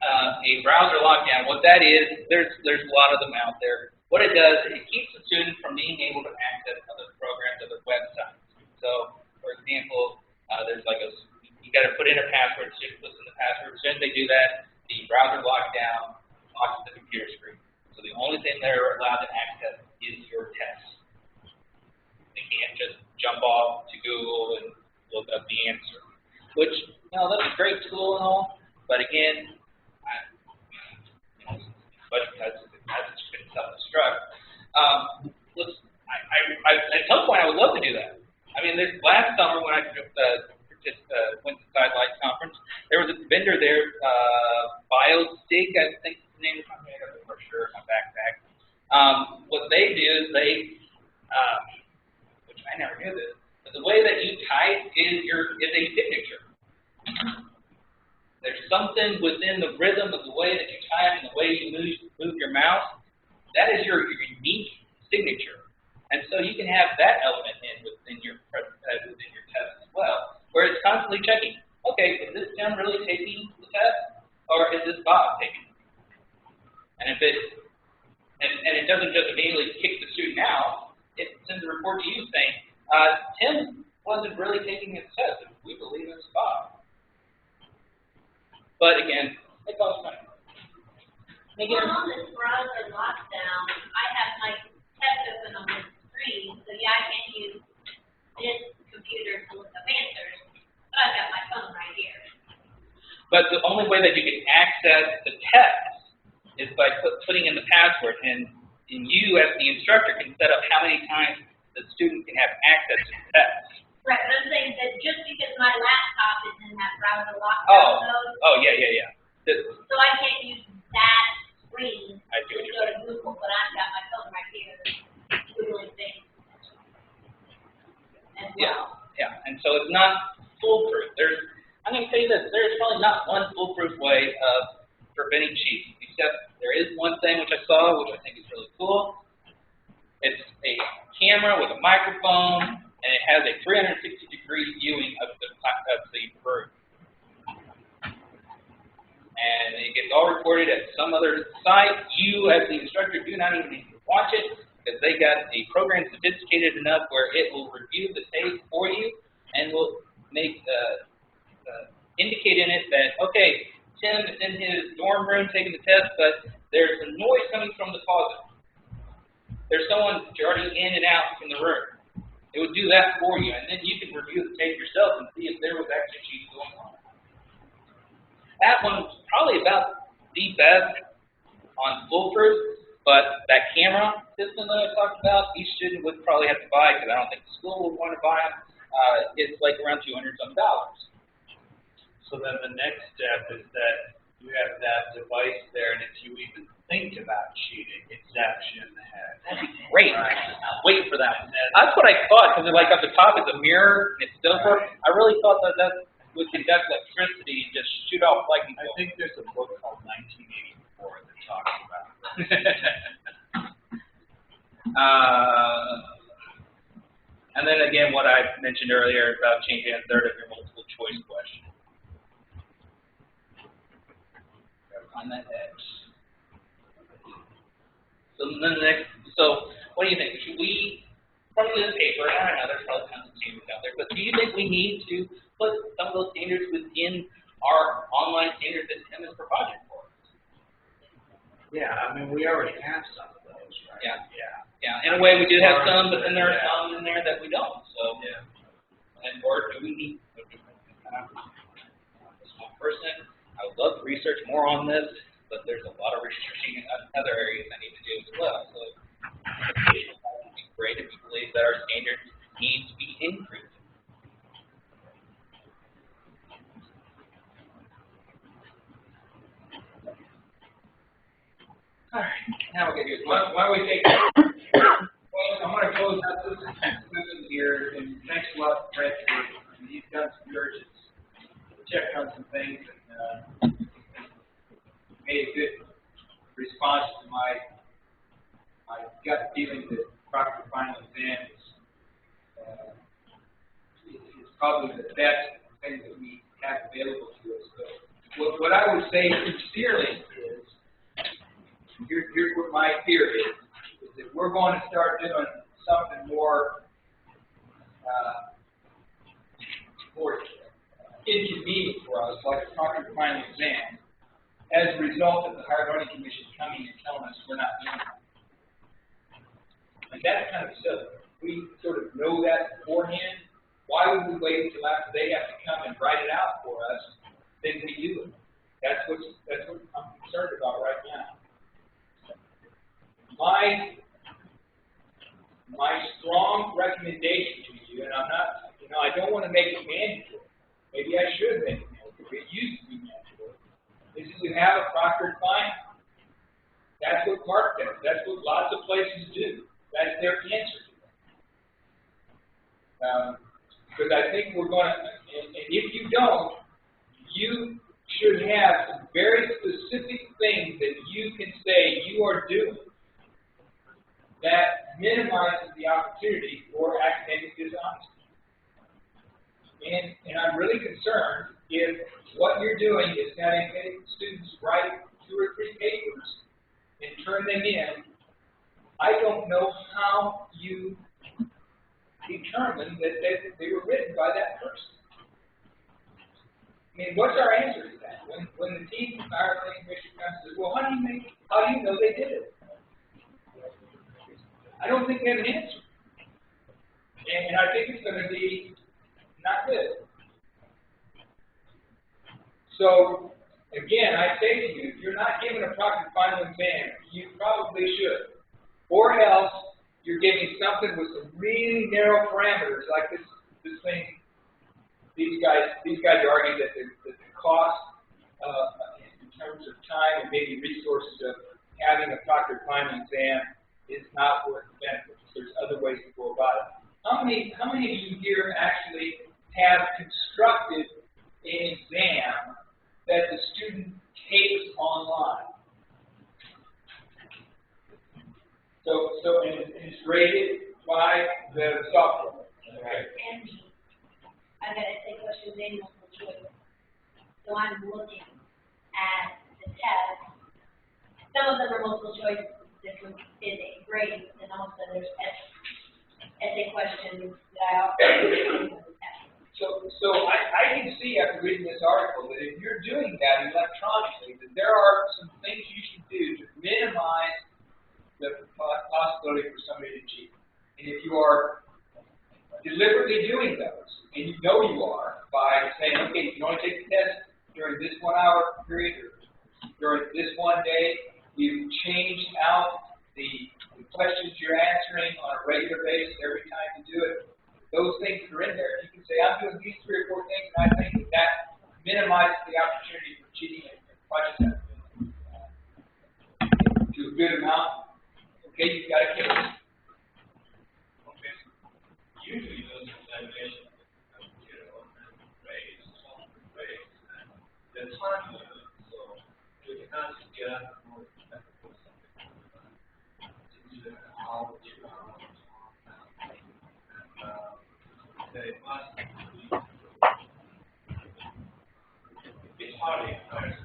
a browser lockdown, what that is, there's a lot of them out there. What it does, it keeps the student from being able to access other programs, other websites. So, for example, there's like you got to put in a password, the student puts in the password. As soon as they do that, the browser lockdown locks the computer screen. So the only thing they're allowed to access is your test. They can't just jump off to Google and look up the answer. Which, that's a great tool and all, but again, but as it's been self-destruct. At some point, I would love to do that. I mean, last summer when I went to Sidelight Conference, there was a vendor there, BioStig, I think the name of the company, I got it for sure in my backpack. What they do is which I never knew this, but the way that you type is a signature. There's something within the rhythm of the way that you type and the way you move your mouse. That is your unique signature. And so you can have that element within your test as well, where it's constantly checking, okay, is this Tim really taking the test, or is this Bob taking it? And if it doesn't just immediately kick the student out, it sends a report to you saying, Tim wasn't really taking his test. We believe it's Bob. But again, it costs money. Well, on this browser lockdown, I have my test open on this screen, so yeah, I can use this computer to look up answers, but I've got my phone right here. But the only way that you can access the test is by putting in the password, and you as the instructor can set up how many times the student can have access to the test. Right, but I'm saying that just because my laptop is in that browser lockdown mode. Oh, yeah. So I can't use that screen I see what to you're go to saying. Google, but I've got my phone right here, Googling things as well. Yeah, and so it's not foolproof. I'm going to tell you this, there's probably not one foolproof way of preventing cheating, except there is one thing which I saw, which I think is really cool. It's a camera with a microphone, and it has a 360-degree viewing of the room. And it gets all recorded at some other site. You, as the instructor, do not even need to watch it, because they got a program sophisticated enough where it will review the tape for you and will make indicate in it that, okay, Tim is in his dorm room taking the test, but there's a noise coming from the closet. There's someone darting in and out from the room. It would do that for you, and then you can review the tape yourself and see if there was actually cheating going on. That one's probably about the best on foolproof, but that camera system that I talked about, each student would probably have to buy, because I don't think the school would want to buy them. It's like around $200-some. So then the next step is that you have that device there, and if you even think about cheating, it zaps you in the head. That'd be great. Right. I'm waiting for that. That's what I thought, because like at the top is a mirror, and it's silver. I really thought that would conduct electricity and just shoot off lightning I bolts. think there's a book called 1984 that talks about that. And then again, what I mentioned earlier about changing a third of your multiple choice question. Gotta find that X. So then the next, so what do you think? Should we, probably the paper, and I know there's probably tons of standards out there, but do you think we need to put some of those standards within our online standards that Tim has provided for us? Yeah, I mean, we already have some of those, right? Yeah. Yeah. Yeah, in a way we do have some, but then there are some in there that we don't, so. Yeah. And or do we need, as one person, I would love to research more on this, but there's a lot of researching in other areas I need to do as well, so. It would be great if we believe that our standards need to be increased. All right, now we'll get you. Why don't we take, well, I'm gonna close out this discussion here, and thanks a lot, Brett, you've done some diligence, checked on some things, and, made a good response to my gut feeling that proctor final exam is probably the best thing that we have available to us. But what I would say sincerely is, here's what my fear is that we're going to start doing something more inconvenient for us, like a proctor final exam, as a result of the Higher Learning Commission coming and telling us we're not doing it. And that's kind of silly. We sort of know that beforehand. Why would we wait until after they have to come and write it out for us, then we do it? That's what I'm concerned about right now. My strong recommendation to you, and I'm not, I don't want to make it mandatory. Maybe I should make it mandatory. It used to be mandatory. Is to have a proctored final. That's what Clark does. That's what lots of places do. That's their answer to that. Because I think we're going to, and if you don't, you should have some very specific things that you can say you are doing that minimizes the opportunity for academic dishonesty. And I'm really concerned if what you're doing is having students write 2 or 3 papers and turn them in. I don't know how you determine that they were written by that person. I mean, what's our answer to that? When the team from Higher Learning Commission comes and says, well, how do you know they did it? I don't think we have an answer. And I think it's going to be not good. So, again, I say to you, if you're not given a proctored final exam, you probably should. Or else, you're giving something with some really narrow parameters, like this thing. These guys argue that the cost in terms of time and maybe resources of having a proctored final exam is not worth the benefits. There's other ways to go about it. How many of you here actually have constructed an exam that the student takes online? So it's graded by the software. Okay. And I got to take questions in multiple choice. So I'm looking at the test. Some of them are multiple choice, this one is a grading, and also there's essay questions that I offer. So I can see after reading this article that if you're doing that electronically, that there are some things you should do to minimize the possibility for somebody to cheat. And if you are deliberately doing those, and you know you are, by saying, okay, you can only take the test during this 1 hour period, or during this one day, you've changed out the questions you're answering on a regular basis every time you do it. Those things are in there. You can say, I'm doing these 3 or 4 things, and I think that minimizes the opportunity for cheating and budget to a good amount. Okay, you've got to kill it. Okay. Usually those examinations, grades, the time limit, so you cannot just get up and work technical something. It's either an hour, 2 hours, and they must be. It's hard to express.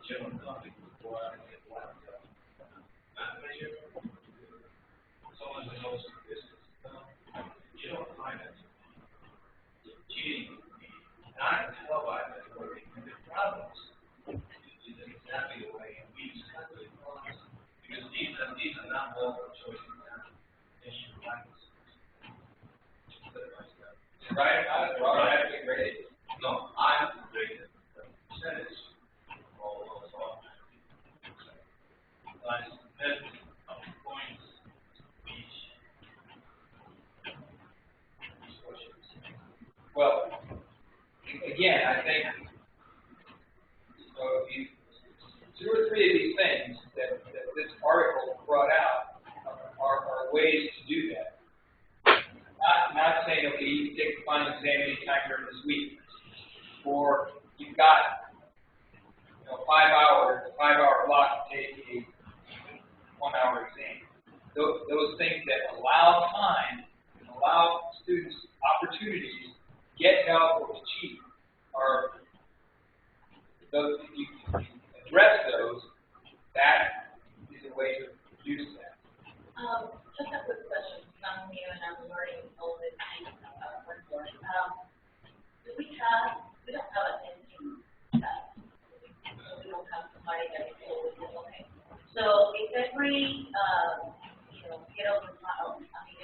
general public before I get locked up. Not measure. Someone who knows the business. You don't find it. Cheating, not televised, or the problems is exactly the way we discuss it. Because these are not multiple choices. Right, I have to grade it. No, I'm rated. The percentage all those off. Like, that points each questions. Well, again, I think, so if you, two or three of these things that this article brought out are ways to do that. Not saying, okay, you can take the final exam anytime during this week, or you've got, 5 hours, a 5-hour block to take a 1-hour exam. Those things that allow time and allow students opportunities to get help or to cheat are those. If you address those, that is a way to use that. Just a quick question. I'm new and I'm learning all this things about Wentworth. We don't have a testing test. We don't have somebody that is always okay. So if every,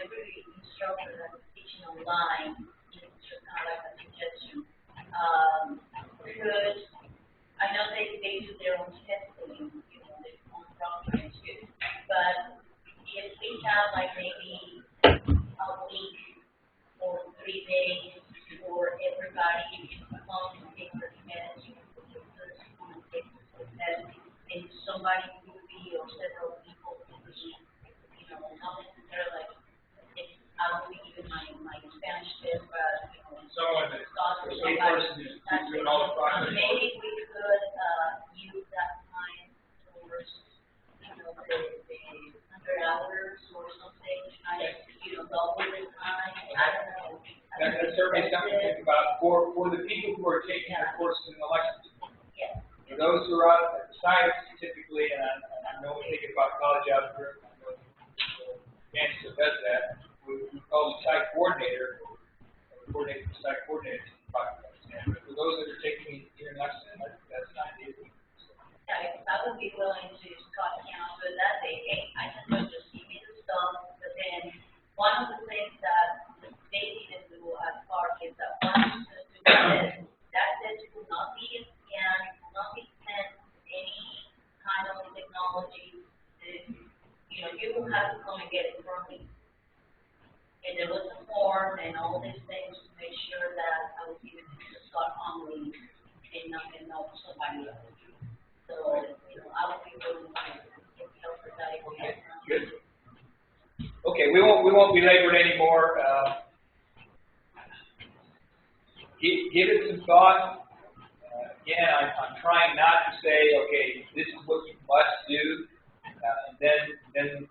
every instructor that's teaching online, it's just kind of like a suggestion. Could, I know they do their own testing, their own programs too, but if we have like maybe a week or 3 days for everybody to come and take the test, and somebody could be or several people could be, not necessarily like, I will be giving my Spanish test, but, Someone that's a person who's doing all the process. maybe we could use that time towards, the 100 hours or something, double the time. I don't know. That's certainly something to think about for the people who are taking the course in elections. Yes. For those who are out at the sites, typically, and I know we're thinking about college algebra, I know Nancy does that, we call the site coordinator, for site coordinator to talk about it. But for those that are taking your lesson, that's an idea. Yeah, I would be willing to talk to counsel that day. Hey, I just give me the stuff, but then one of the things that they didn't do at Clark is that once the student that test will not be scanned, will not be sent any kind of technology. You will have to come and get it from me. And there was a form and all these things to make sure that I was giving it to Scott only and not somebody else. So, I would be willing to help with that. Okay, good. Okay, we won't belabor it anymore. Give it some thought. Again, I'm trying not to say, okay, this is what you must do, and then,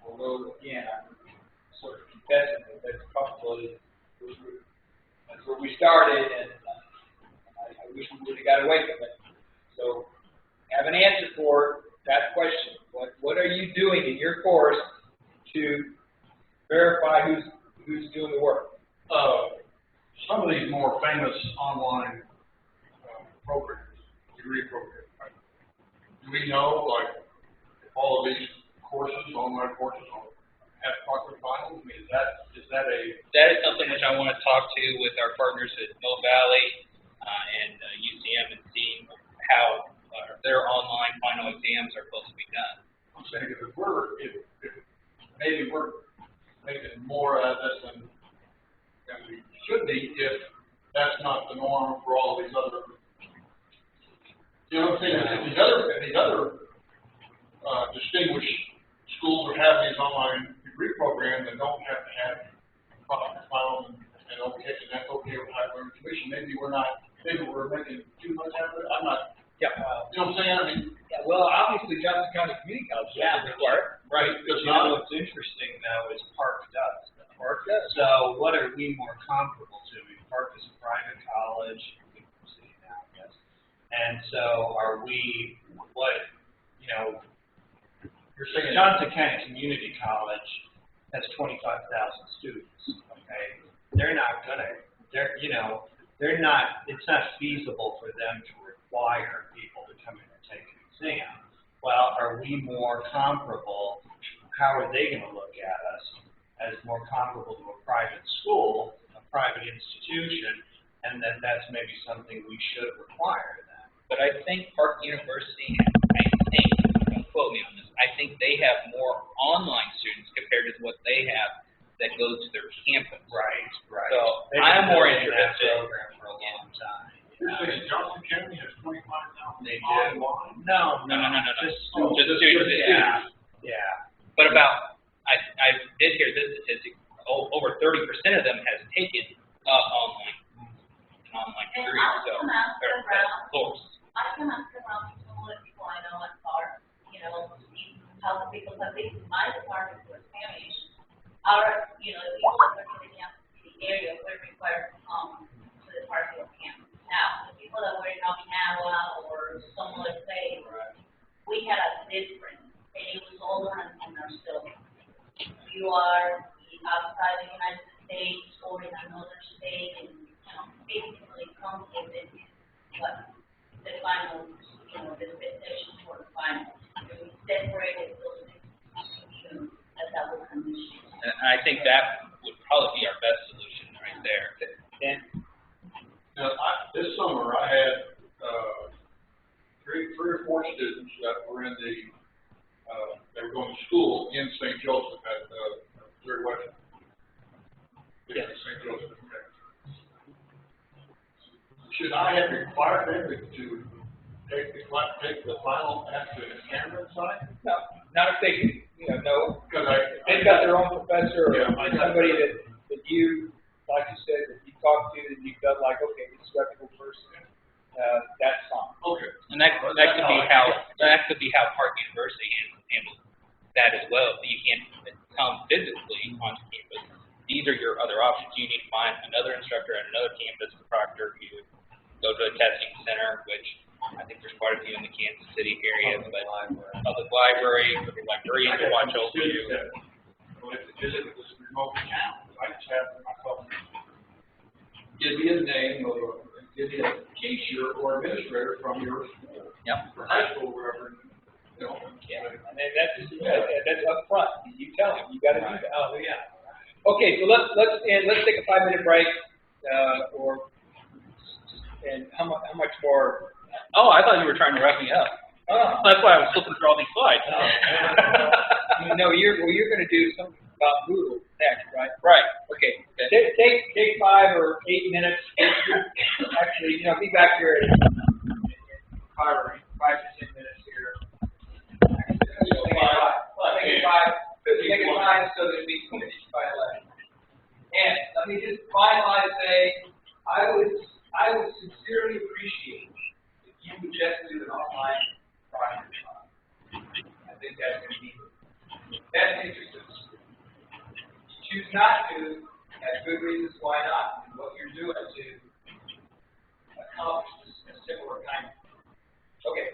although again, I'm sort of confessing that that's probably that's where we started, and I wish we would have got away from it. So, have an answer for that question. What are you doing in your course to verify who's doing the work? Some of these more famous online programs, degree programs, right? Do we know, like, all of these courses, online courses, have proctored finals? I mean, is that a... That is something which I want to talk to with our partners at Mill Valley and UCM and see how their online final exams are supposed to be done. I'm saying if maybe we're making more out of this than we should be if that's not the norm for all of these other. You know what I'm saying? If these other distinguished schools are having these online degree programs and don't have to have finals and that's okay with higher learning tuition, maybe we're making too much out of it. I'm not. Yeah. You know what I'm saying? I mean. Yeah, well, obviously, Johnson County Community College doesn't require it. Right, because what's interesting though is Park does. Park does. So what are we more comparable to? I mean, Park is a private college, city now, yes. And so are we, you're saying Johnson County Community College has 25,000 students, okay? They're not it's not feasible for them to require people to come in and take an exam. Well, are we more comparable? How are they going to look at us as more comparable to a private school, a private institution, and that's maybe something we should require them? But I think Park University, don't quote me on this, I think they have more online students compared to what they have that go to their campus. Right. So I'm more interested. Program for a long time. You're saying Johnson County has 25,000 They do. online? No. Just Just students. Yeah. But I did hear this statistic, over 30% of them has taken an online And degree, I so, can ask or around, course. I can ask around some of the people I know at Clark, see how the people have been in my department for Spanish. If you look at the Kansas City area, we're required to come to the Parkville campus. Now, the people that were in Okinawa or some other place, we had a difference, and it was all around in our building. You are outside the United States or in another state, and basically come in what the final, the session for the final. We separated those institutions as that was an issue. And I think that would probably be our best solution right there. And Now, this summer, I had, three or four students that were in they were going to school in St. Joseph at, Missouri Western. Yes. St. Joseph, okay. Should I have required them to take the final after the Cameron side? No, not if they, no, Because they've got their own professor, or Yeah. somebody that you, like you said, that you talked to, and you felt like, okay, this is a reputable person, that's fine. Okay. And that could be how Park University handles that as well. You can't come physically onto campus. These are your other options. You need to find another instructor at another campus to proctor you. Go to a testing center, which I think there's quite a few in the Kansas City area, but public library, librarians watch over you. Well, if it isn't this remote town, I just have myself give me a name or give me a teacher or administrator from your school. Yep. For high school, wherever, Yeah, and then that's up front. You tell them, you gotta do that. oh yeah. Okay, so let's take a 5-minute break, and how much more? Oh, I thought you were trying to wrap me up. Oh. That's why I was flipping through all these slides. No, you're going to do something about Moodle next, right? Right. Okay. Take 5 or 8 minutes. Actually, be back here in 5 to 10 minutes here. Take it 5 so that we finish by 11. And let me just finalize say, I would sincerely appreciate if you would just do an online project. I think that's going to be the best interest of the school. If you choose not to, have good reasons why not, and what you're doing to accomplish a similar kind of thing. Okay.